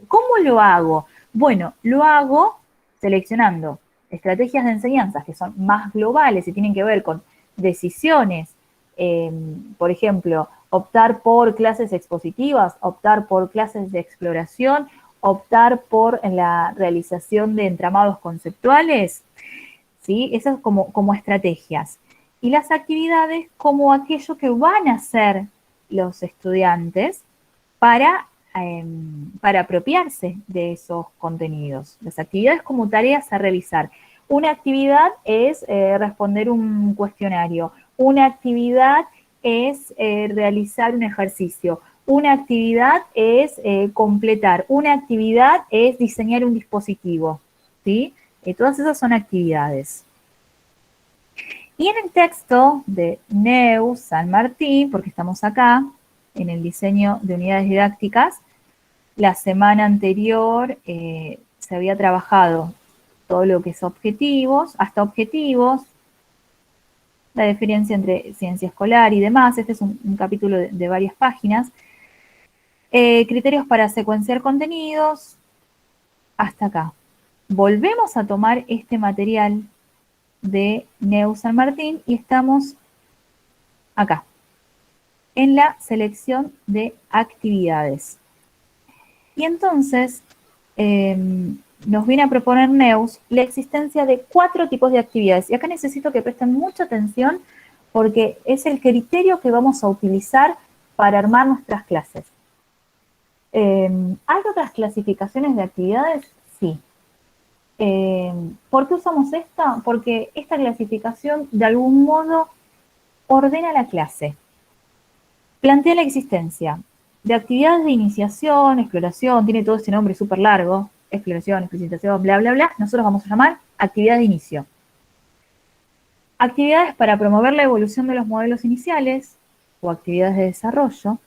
¿Cómo lo hago? Bueno, lo hago seleccionando estrategias de enseñanza que son más globales y tienen que ver con decisiones, por ejemplo, optar por clases expositivas, optar por clases de exploración, optar por la realización de entramados conceptuales, ¿sí? Esas como estrategias. Y las actividades como aquello que van a hacer los estudiantes para apropiarse de esos contenidos. Las actividades como tareas a realizar. Una actividad es responder un cuestionario. Una actividad es realizar un ejercicio. Una actividad es completar. Una actividad es diseñar un dispositivo. ¿Sí? Todas esas son actividades. Y en el texto de Neus San Martín, porque estamos acá, en el diseño de unidades didácticas, la semana anterior se había trabajado todo lo que es objetivos, hasta objetivos, la diferencia entre ciencia escolar y demás. Este es un capítulo de varias páginas. Criterios para secuenciar contenidos, hasta acá. Volvemos a tomar este material de Neus San Martín y estamos acá, en la selección de actividades. Y entonces nos viene a proponer Neus la existencia de 4 tipos de actividades. Y acá necesito que presten mucha atención porque es el criterio que vamos a utilizar para armar nuestras clases. ¿Hay otras clasificaciones de actividades? Sí. ¿Por qué usamos esta? Porque esta clasificación de algún modo ordena la clase. Plantea la existencia de actividades de iniciación, exploración, tiene todo este nombre súper largo, exploración, explicitación, bla, bla, bla. Nosotros vamos a llamar actividades de inicio. Actividades para promover la evolución de los modelos iniciales o actividades de desarrollo.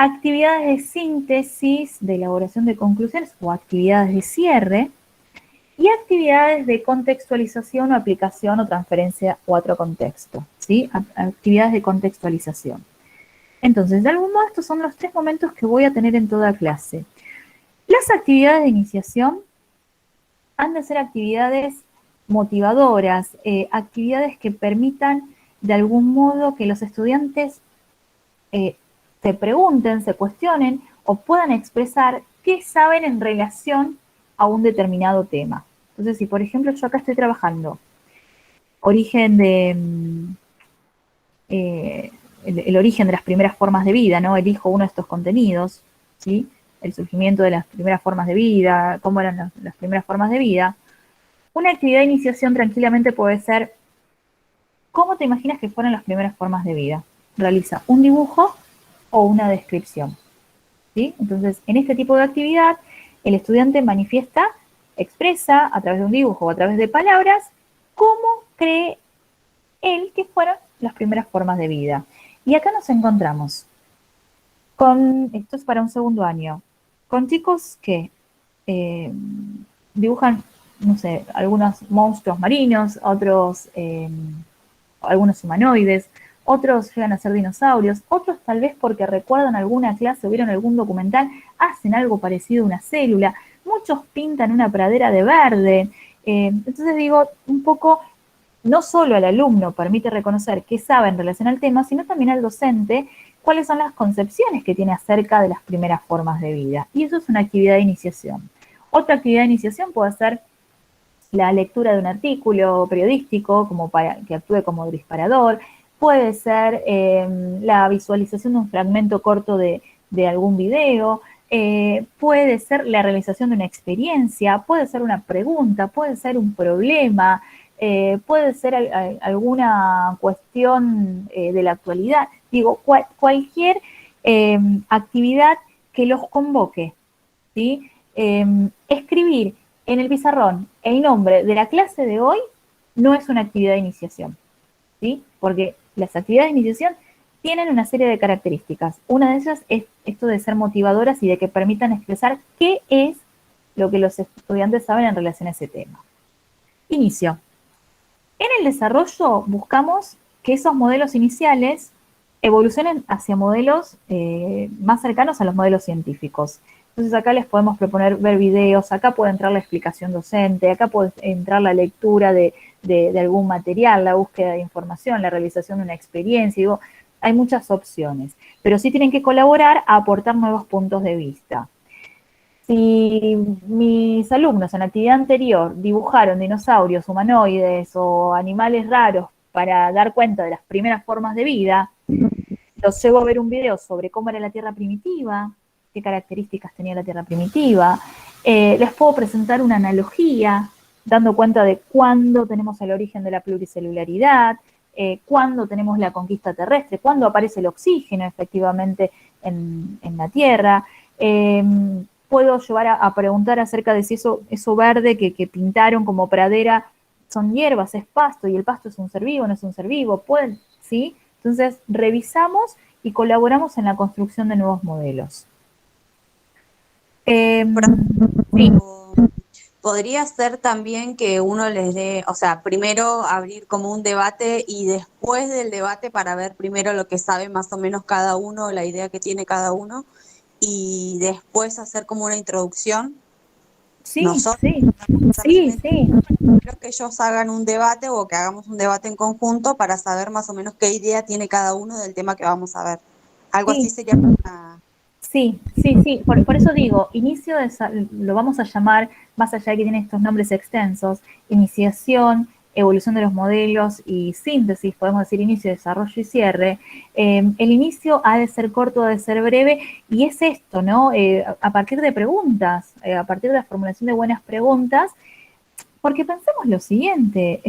Actividades de síntesis, de elaboración de conclusiones o actividades de cierre. Y actividades de contextualización o aplicación o transferencia a otro contexto, ¿sí? Actividades de contextualización. Entonces, de algún modo, estos son los 3 momentos que voy a tener en toda clase. Las actividades de iniciación han de ser actividades motivadoras, actividades que permitan, de algún modo, que los estudiantes se pregunten, se cuestionen o puedan expresar qué saben en relación a un determinado tema. Entonces, si por ejemplo yo acá estoy trabajando origen de el origen de las primeras formas de vida, ¿no? Elijo uno de estos contenidos, ¿sí? El surgimiento de las primeras formas de vida, cómo eran las primeras formas de vida. Una actividad de iniciación tranquilamente puede ser, ¿cómo te imaginas que fueron las primeras formas de vida? Realiza un dibujo o una descripción, ¿sí? Entonces, en este tipo de actividad, el estudiante manifiesta, expresa a través de un dibujo o a través de palabras, cómo cree él que fueron las primeras formas de vida. Y acá nos encontramos con, esto es para un segundo año, con chicos que dibujan, no sé, algunos monstruos marinos, otros, algunos humanoides, otros llegan a ser dinosaurios, otros tal vez porque recuerdan alguna clase o vieron algún documental, hacen algo parecido a una célula, muchos pintan una pradera de verde. Entonces digo, un poco, no solo al alumno permite reconocer qué sabe en relación al tema, sino también al docente cuáles son las concepciones que tiene acerca de las primeras formas de vida. Y eso es una actividad de iniciación. Otra actividad de iniciación puede ser la lectura de un artículo periodístico como para que actúe como disparador, puede ser la visualización de un fragmento corto de algún video, puede ser la realización de una experiencia, puede ser una pregunta, puede ser un problema, puede ser alguna cuestión de la actualidad. Digo, cualquier actividad que los convoque, ¿sí? Escribir en el pizarrón el nombre de la clase de hoy no es una actividad de iniciación, ¿sí? Porque las actividades de iniciación tienen una serie de características. Una de ellas es esto de ser motivadoras y de que permitan expresar qué es lo que los estudiantes saben en relación a ese tema. Inicio. En el desarrollo buscamos que esos modelos iniciales evolucionen hacia modelos más cercanos a los modelos científicos. Entonces acá les podemos proponer ver videos, acá puede entrar la explicación docente, acá puede entrar la lectura de algún material, la búsqueda de información, la realización de una experiencia. Digo, hay muchas opciones, pero sí tienen que colaborar a aportar nuevos puntos de vista. Si mis alumnos en la actividad anterior dibujaron dinosaurios, humanoides o animales raros para dar cuenta de las primeras formas de vida, los llevo a ver un video sobre cómo era la Tierra primitiva, qué características tenía la Tierra primitiva, les puedo presentar una analogía, dando cuenta de cuándo tenemos el origen de la pluricelularidad, cuándo tenemos la conquista terrestre, cuándo aparece el oxígeno efectivamente en la Tierra. Puedo llevar a preguntar acerca de si eso verde que pintaron como pradera son hierbas, es pasto, y el pasto es un ser vivo, no es un ser vivo, pueden, ¿sí? Entonces, revisamos y colaboramos en la construcción de nuevos modelos. Sí. Podría ser también que uno les dé, o sea, primero abrir como un debate y después del debate para ver primero lo que sabe más o menos cada uno, la idea que tiene cada uno, y después hacer como una introducción. Sí, sí. Creo que ellos hagan un debate o que hagamos un debate en conjunto para saber más o menos qué idea tiene cada uno del tema que vamos a ver. Algo así sería una... Sí. Por eso digo, lo vamos a llamar, más allá de que tiene estos nombres extensos, iniciación, evolución de los modelos y síntesis, podemos decir inicio, desarrollo y cierre. El inicio ha de ser corto, ha de ser breve, y es esto, ¿no? A partir de preguntas, a partir de la formulación de buenas preguntas, porque pensemos lo siguiente,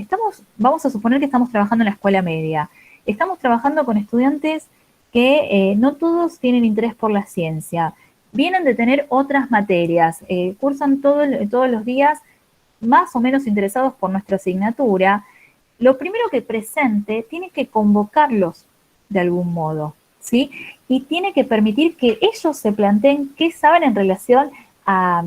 vamos a suponer que estamos trabajando en la escuela media, estamos trabajando con estudiantes que no todos tienen interés por la ciencia, vienen de tener otras materias, cursan todos los días más o menos interesados por nuestra asignatura. Lo primero que presente tiene que convocarlos de algún modo, ¿sí? Y tiene que permitir que ellos se planteen qué saben en relación a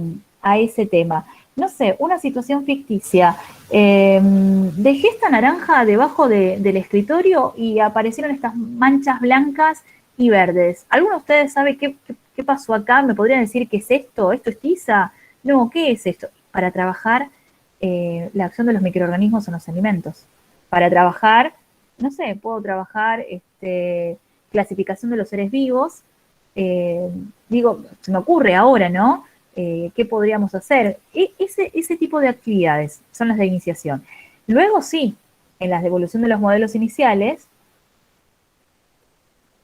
ese tema. No sé, una situación ficticia. Dejé esta naranja debajo del escritorio y aparecieron estas manchas blancas y verdes. ¿Alguno de ustedes sabe qué pasó acá? ¿Me podrían decir qué es esto? ¿Esto es tiza? No, ¿qué es esto? Para trabajar la acción de los microorganismos en los alimentos. Para trabajar, no sé, puedo trabajar clasificación de los seres vivos. Digo, se me ocurre ahora, ¿no? ¿Qué podríamos hacer? Ese tipo de actividades son las de iniciación. Luego sí, en las de evolución de los modelos iniciales,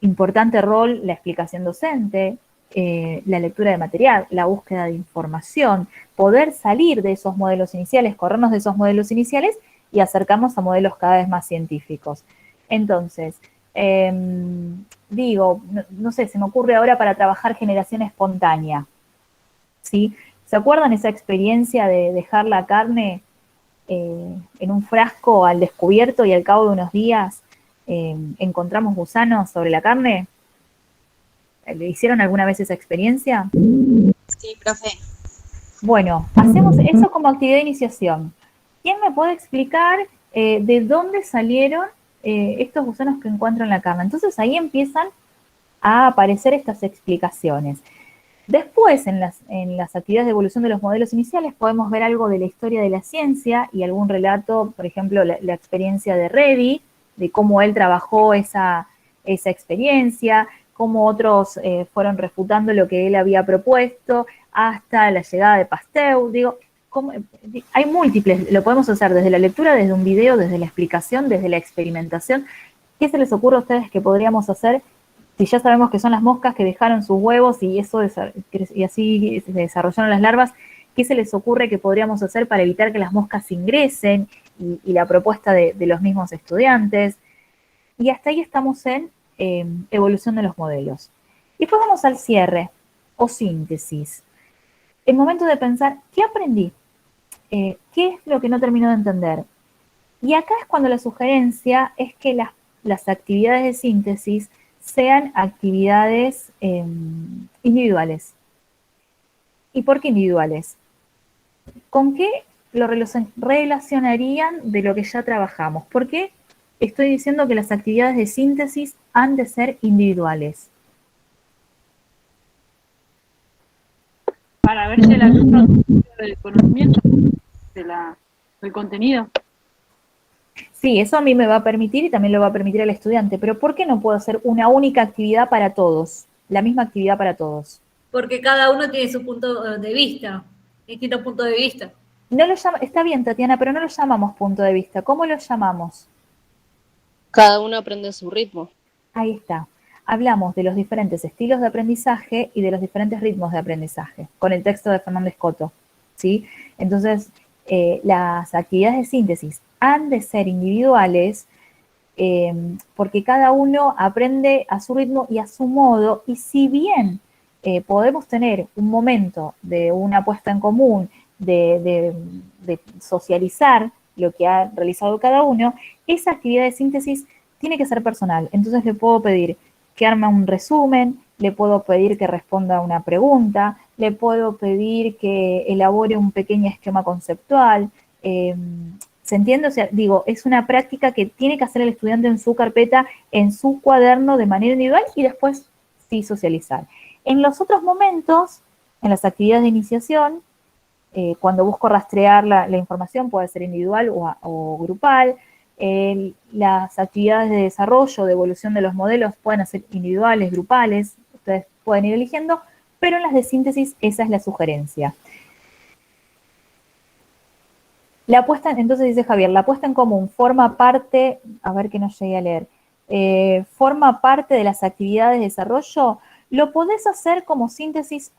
Importante rol la explicación docente, la lectura de material, la búsqueda de información, poder salir de esos modelos iniciales, corrernos de esos modelos iniciales y acercarnos a modelos cada vez más científicos. Entonces, no sé, se me ocurre ahora para trabajar generación espontánea, ¿sí? ¿Se acuerdan esa experiencia de dejar la carne en un frasco al descubierto y al cabo de unos días encontramos gusanos sobre la carne? ¿Le hicieron alguna vez esa experiencia? Sí, profe. Bueno, hacemos eso como actividad de iniciación. ¿Quién me puede explicar de dónde salieron estos gusanos que encuentro en la carne? Entonces ahí empiezan a aparecer estas explicaciones. Después, en las actividades de evolución de los modelos iniciales, podemos ver algo de la historia de la ciencia y algún relato, por ejemplo, la experiencia de Redi, de cómo él trabajó esa experiencia, cómo otros fueron refutando lo que él había propuesto, hasta la llegada de Pasteur. Hay múltiples, lo podemos hacer desde la lectura, desde un video, desde la explicación, desde la experimentación. ¿Qué se les ocurre a ustedes que podríamos hacer si ya sabemos que son las moscas que dejaron sus huevos y así se desarrollaron las larvas? ¿Qué se les ocurre que podríamos hacer para evitar que las moscas ingresen? Y la propuesta de los mismos estudiantes. Y hasta ahí estamos en evolución de los modelos. Y después vamos al cierre o síntesis. El momento de pensar, ¿qué aprendí? ¿Qué es lo que no termino de entender? Y acá es cuando la sugerencia es que las actividades de síntesis sean actividades individuales. ¿Y por qué individuales? ¿Con qué lo relacionarían de lo que ya trabajamos? ¿Por qué estoy diciendo que las actividades de síntesis han de ser individuales? Para ver si el alumno tiene el conocimiento del contenido. Sí, eso a mí me va a permitir y también lo va a permitir al estudiante, pero ¿por qué no puedo hacer una única actividad para todos? La misma actividad para todos. Porque cada uno tiene su punto de vista, distintos puntos de vista. No lo está bien, Tatiana, pero no lo llamamos punto de vista. ¿Cómo lo llamamos? Cada uno aprende a su ritmo. Ahí está. Hablamos de los diferentes estilos de aprendizaje y de los diferentes ritmos de aprendizaje, con el texto de Fernández Coto, ¿sí? Entonces, las actividades de síntesis han de ser individuales porque cada uno aprende a su ritmo y a su modo, y si bien podemos tener un momento de una puesta en común, de socializar lo que ha realizado cada uno, esa actividad de síntesis tiene que ser personal. Entonces le puedo pedir que arme un resumen, le puedo pedir que responda a una pregunta, le puedo pedir que elabore un pequeño esquema conceptual. ¿Se entiende? O sea, digo, es una práctica que tiene que hacer el estudiante en su carpeta, en su cuaderno de manera individual y después sí socializar. En los otros momentos, en las actividades de iniciación, cuando busco rastrear la información, puede ser individual o grupal. Las actividades de desarrollo, de evolución de los modelos pueden ser individuales, grupales, ustedes pueden ir eligiendo, pero en las de síntesis esa es la sugerencia. Entonces dice Javier, la puesta en común forma parte, a ver que no llegué a leer, forma parte de las actividades de desarrollo. Lo podés hacer como síntesis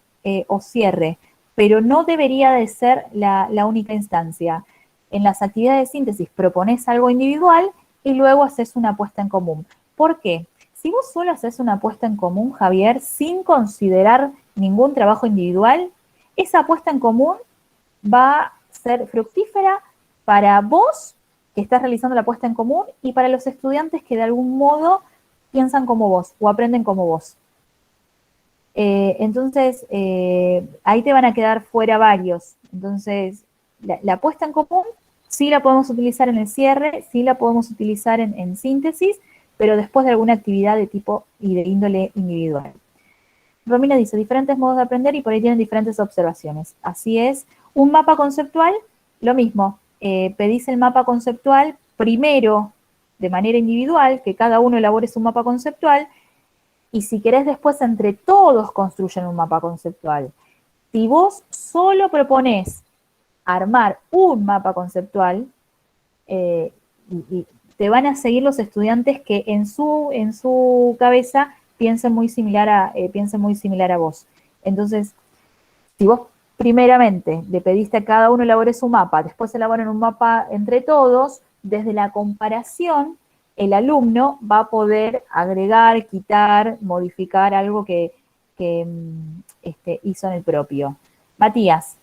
o cierre, pero no debería de ser la única instancia. En las actividades de síntesis propones algo individual y luego haces una puesta en común. ¿Por qué? Si vos solo haces una puesta en común, Javier, sin considerar ningún trabajo individual, esa puesta en común va a ser fructífera para vos, que estás realizando la puesta en común, y para los estudiantes que de algún modo piensan como vos o aprenden como vos. Entonces, ahí te van a quedar fuera varios. Entonces, la puesta en común sí la podemos utilizar en el cierre, sí la podemos utilizar en síntesis, pero después de alguna actividad de tipo y de índole individual. Romina dice, diferentes modos de aprender y por ahí tienen diferentes observaciones. Así es. Un mapa conceptual, lo mismo. Pedís el mapa conceptual primero de manera individual, que cada uno elabore su mapa conceptual, y si querés después entre todos construyen un mapa conceptual. Si vos solo proponés armar un mapa conceptual, y van a seguir los estudiantes que en su cabeza piensen muy similar a vos. Entonces, si vos primeramente le pediste a cada uno elabore su mapa, después elaboren un mapa entre todos, desde la comparación, el alumno va a poder agregar, quitar, modificar algo que hizo en el propio. Matías.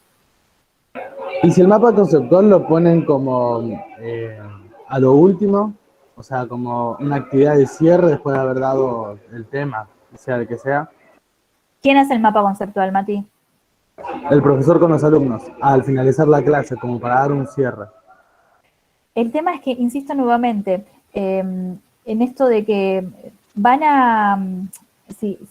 Y si el mapa conceptual lo ponen como a lo último, o sea, como una actividad de cierre después de haber dado el tema, sea el que sea. ¿Quién hace el mapa conceptual, Mati? El profesor con los alumnos, al finalizar la clase, como para dar un cierre. El tema es que, insisto nuevamente, en esto de que van a,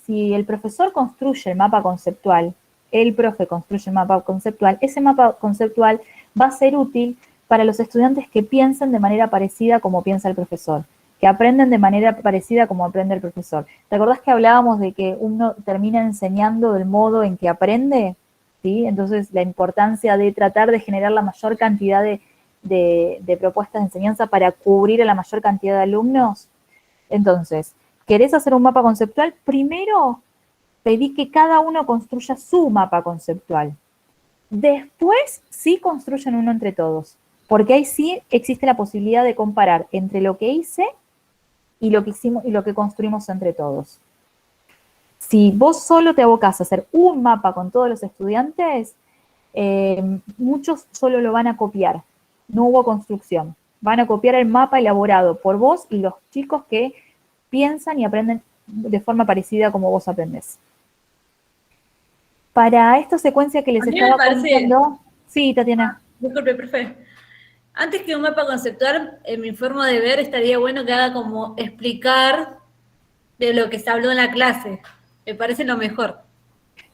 si el profesor construye el mapa conceptual, el profe construye el mapa conceptual, ese mapa conceptual va a ser útil para los estudiantes que piensen de manera parecida como piensa el profesor, que aprenden de manera parecida como aprende el profesor. ¿Te acordás que hablábamos de que uno termina enseñando del modo en que aprende? ¿Sí? Entonces, la importancia de tratar de generar la mayor cantidad de propuestas de enseñanza para cubrir a la mayor cantidad de alumnos. Entonces, ¿querés hacer un mapa conceptual? Primero, pedí que cada uno construya su mapa conceptual. Después, sí construyen uno entre todos, porque ahí sí existe la posibilidad de comparar entre lo que hice y lo que hicimos y lo que construimos entre todos. Si vos solo te abocás a hacer un mapa con todos los estudiantes, muchos solo lo van a copiar. No hubo construcción. Van a copiar el mapa elaborado por vos y los chicos que piensan y aprenden de forma parecida como vos aprendés. Para esta secuencia que les estaba contando... Sí, Tatiana. Disculpe, profe. Antes que un mapa conceptual, en mi forma de ver, estaría bueno que haga como explicar de lo que se habló en la clase. Me parece lo mejor.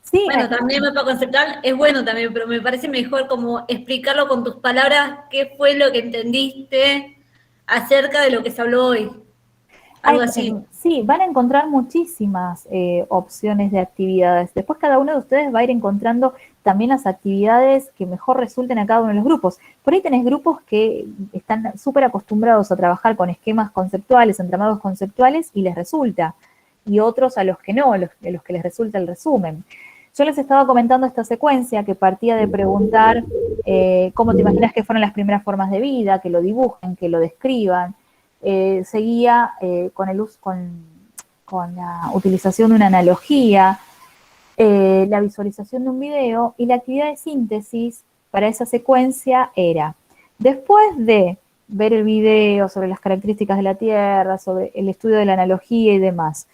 Sí, bueno, también el mapa conceptual es bueno también, pero me parece mejor como explicarlo con tus palabras, qué fue lo que entendiste acerca de lo que se habló hoy. Algo así. Sí, van a encontrar muchísimas opciones de actividades. Después cada uno de ustedes va a ir encontrando también las actividades que mejor resulten a cada uno de los grupos. Por ahí tenés grupos que están súper acostumbrados a trabajar con esquemas conceptuales, entramados conceptuales, y les resulta. Y otros a los que no, a los que les resulta el resumen. Yo les estaba comentando esta secuencia que partía de preguntar cómo te imaginas que fueron las primeras formas de vida, que lo dibujen, que lo describan. Seguía con la utilización de una analogía, la visualización de un video, y la actividad de síntesis para esa secuencia era, después de ver el video sobre las características de la Tierra, sobre el estudio de la analogía y demás,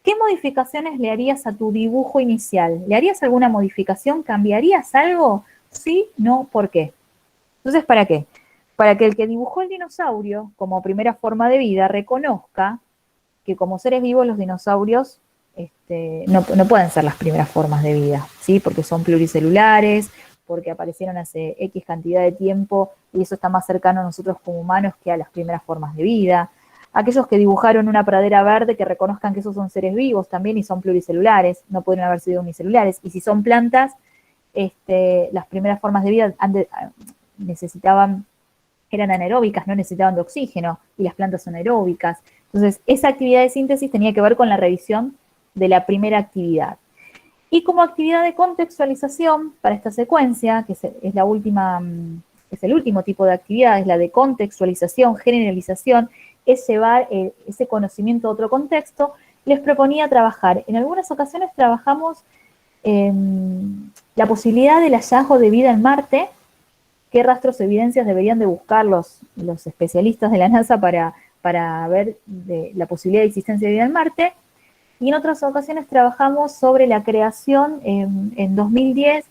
¿qué modificaciones le harías a tu dibujo inicial? ¿Le harías alguna modificación? ¿Cambiarías algo? ¿Sí? ¿No? ¿Por qué? Entonces, ¿para qué? Para que el que dibujó el dinosaurio como primera forma de vida reconozca que como seres vivos los dinosaurios no pueden ser las primeras formas de vida, ¿sí? Porque son pluricelulares, porque aparecieron hace X cantidad de tiempo y eso está más cercano a nosotros como humanos que a las primeras formas de vida. Aquellos que dibujaron una pradera verde, que reconozcan que esos son seres vivos también y son pluricelulares, no pueden haber sido unicelulares. Y si son plantas, las primeras formas de vida eran anaeróbicas, no necesitaban de oxígeno, y las plantas son aeróbicas. Entonces, esa actividad de síntesis tenía que ver con la revisión de la primera actividad. Y como actividad de contextualización para esta secuencia, que es la última, es el último tipo de actividad, es la de contextualización, generalización, es llevar ese conocimiento a otro contexto, les proponía trabajar. En algunas ocasiones trabajamos la posibilidad del hallazgo de vida en Marte, qué rastros o evidencias deberían de buscar los especialistas de la NASA para ver la posibilidad de existencia de vida en Marte. Y en otras ocasiones trabajamos sobre la creación en 2010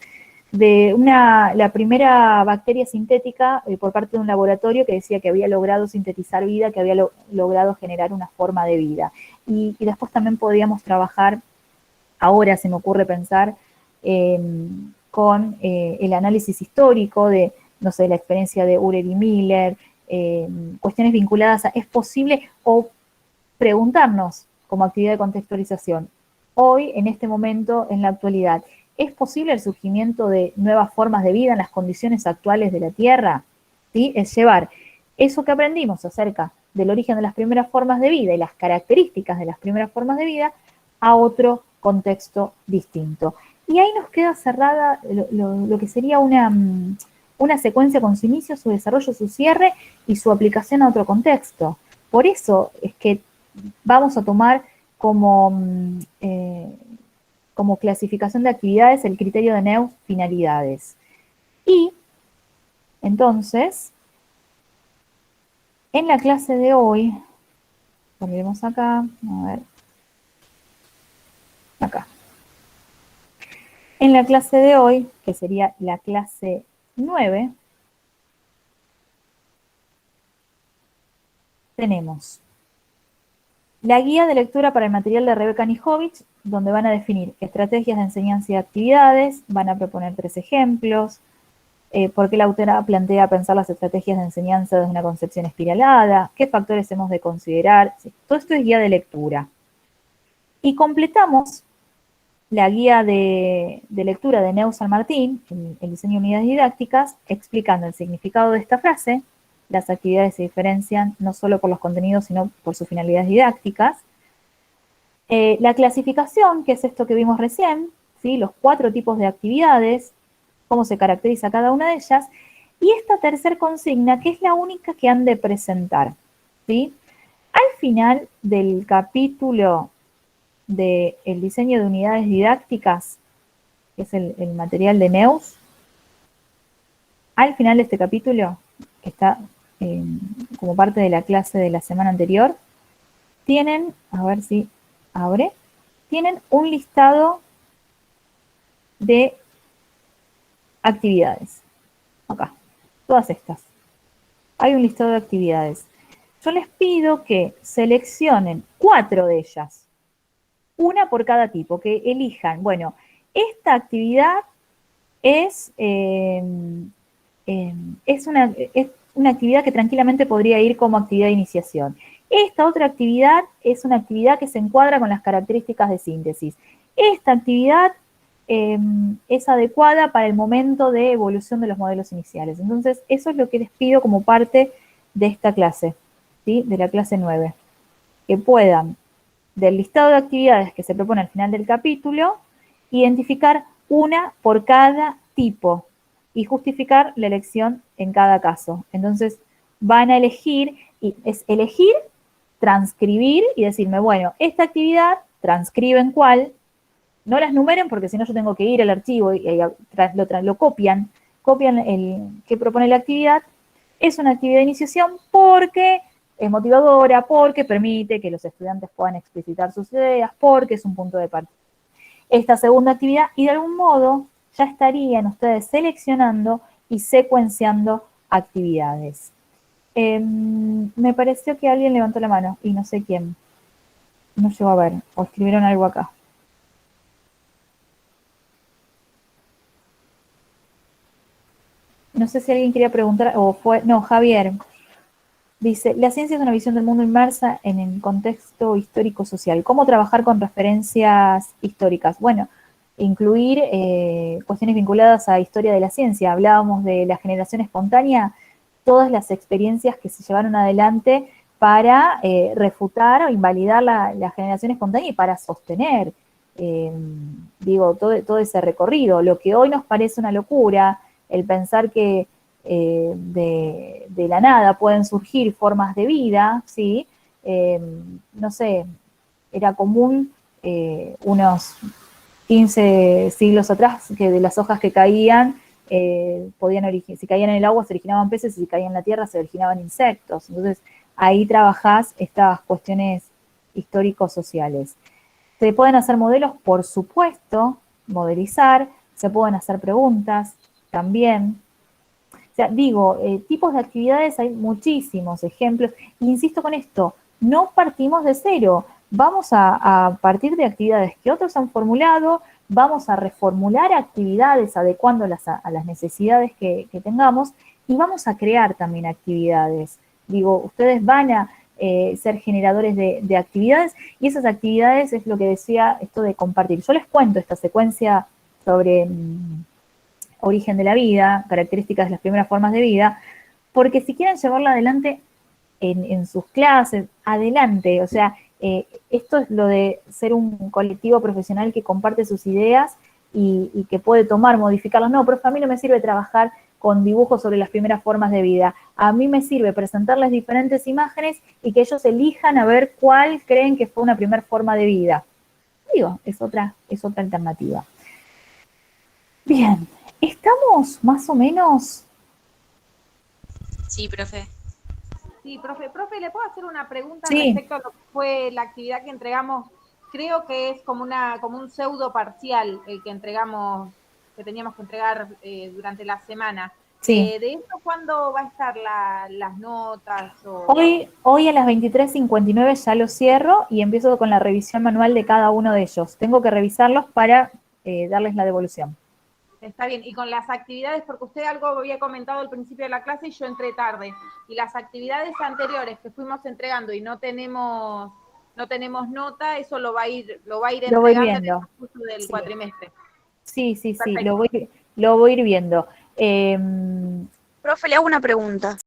de la primera bacteria sintética por parte de un laboratorio que decía que había logrado sintetizar vida, que había logrado generar una forma de vida. Y después también podíamos trabajar, ahora se me ocurre pensar, con el análisis histórico de, no sé, la experiencia de Urer y Miller, cuestiones vinculadas a, ¿es posible? O preguntarnos, como actividad de contextualización, hoy, en este momento, en la actualidad, ¿es posible el surgimiento de nuevas formas de vida en las condiciones actuales de la Tierra? ¿Sí? Es llevar eso que aprendimos acerca del origen de las primeras formas de vida y las características de las primeras formas de vida a otro contexto distinto. Y ahí nos queda cerrada lo que sería una secuencia con su inicio, su desarrollo, su cierre y su aplicación a otro contexto. Por eso es que vamos a tomar como clasificación de actividades el criterio de Neuss finalidades. Y entonces, en la clase de hoy, pondremos acá, a ver, acá. En la clase de hoy, que sería la clase 9, tenemos la guía de lectura para el material de Rebeca Nijovic, donde van a definir estrategias de enseñanza y actividades, van a proponer 3 ejemplos, por qué la autora plantea pensar las estrategias de enseñanza desde una concepción espiralada, qué factores hemos de considerar, todo esto es guía de lectura. Y completamos la guía de lectura de Neuss San Martín, el diseño de unidades didácticas, explicando el significado de esta frase. Las actividades se diferencian no solo por los contenidos, sino por sus finalidades didácticas. La clasificación, que es esto que vimos recién, ¿sí? Los 4 tipos de actividades, cómo se caracteriza cada una de ellas, y esta tercer consigna, que es la única que han de presentar, ¿sí? Al final del capítulo del diseño de unidades didácticas, que es el material de Neuss, al final de este capítulo, que está como parte de la clase de la semana anterior, tienen, a ver si abre, tienen un listado de actividades. Acá, todas estas. Hay un listado de actividades. Yo les pido que seleccionen 4 de ellas, una por cada tipo, que elijan, bueno, esta actividad es una actividad que tranquilamente podría ir como actividad de iniciación. Esta otra actividad es una actividad que se encuadra con las características de síntesis. Esta actividad es adecuada para el momento de evolución de los modelos iniciales. Entonces, eso es lo que les pido como parte de esta clase, ¿sí? De la clase 9. Que puedan, del listado de actividades que se propone al final del capítulo, identificar una por cada tipo y justificar la elección en cada caso. Entonces, van a elegir, y es elegir, transcribir y decirme, bueno, esta actividad, transcriben cuál, no las numeren porque si no yo tengo que ir al archivo y lo copian el que propone la actividad. Es una actividad de iniciación porque es motivadora, porque permite que los estudiantes puedan explicitar sus ideas, porque es un punto de partida. Esta segunda actividad, y de algún modo ya estarían ustedes seleccionando y secuenciando actividades. Me pareció que alguien levantó la mano y no sé quién. No llegó a ver, o escribieron algo acá. No sé si alguien quería preguntar, o fue, no, Javier. Dice, la ciencia es una visión del mundo inmersa en el contexto histórico-social. ¿Cómo trabajar con referencias históricas? Bueno, incluir cuestiones vinculadas a historia de la ciencia. Hablábamos de la generación espontánea, todas las experiencias que se llevaron adelante para refutar o invalidar la generación espontánea y para sostener, todo ese recorrido. Lo que hoy nos parece una locura, el pensar que de la nada pueden surgir formas de vida, ¿sí? No sé, era común unos 15 siglos atrás que de las hojas que caían, si caían en el agua se originaban peces y si caían en la tierra se originaban insectos. Entonces, ahí trabajás estas cuestiones históricos-sociales. ¿Se pueden hacer modelos? Por supuesto, modelizar, se pueden hacer preguntas también. O sea, tipos de actividades hay muchísimos ejemplos. Insisto con esto, no partimos de cero. Vamos a partir de actividades que otros han formulado, vamos a reformular actividades adecuándolas a las necesidades que tengamos y vamos a crear también actividades. Ustedes van a ser generadores de actividades y esas actividades es lo que decía esto de compartir. Yo les cuento esta secuencia sobre origen de la vida, características de las primeras formas de vida, porque si quieren llevarla adelante, en sus clases, adelante. O sea, esto es lo de ser un colectivo profesional que comparte sus ideas y que puede tomar, modificarlas. No, profe, a mí no me sirve trabajar con dibujos sobre las primeras formas de vida. A mí me sirve presentarles diferentes imágenes y que ellos elijan a ver cuál creen que fue una primera forma de vida. Digo, es otra alternativa. Bien, ¿estamos más o menos? Sí, profe. Sí, profe, ¿le puedo hacer una pregunta Sí. respecto a lo que fue la actividad que entregamos? Creo que es como un pseudo parcial el que entregamos, que teníamos que entregar durante la semana. Sí. ¿De eso cuándo va a estar las notas? Hoy a las 23:59 ya lo cierro y empiezo con la revisión manual de cada uno de ellos. Tengo que revisarlos para darles la devolución. Está bien, y con las actividades, porque usted algo había comentado al principio de la clase y yo entré tarde, y las actividades anteriores que fuimos entregando y no tenemos nota, eso lo va a ir Lo voy entregando en el viendo. transcurso del Sí. cuatrimestre. Sí, Perfecto. lo voy a ir viendo. Profe, le hago una pregunta.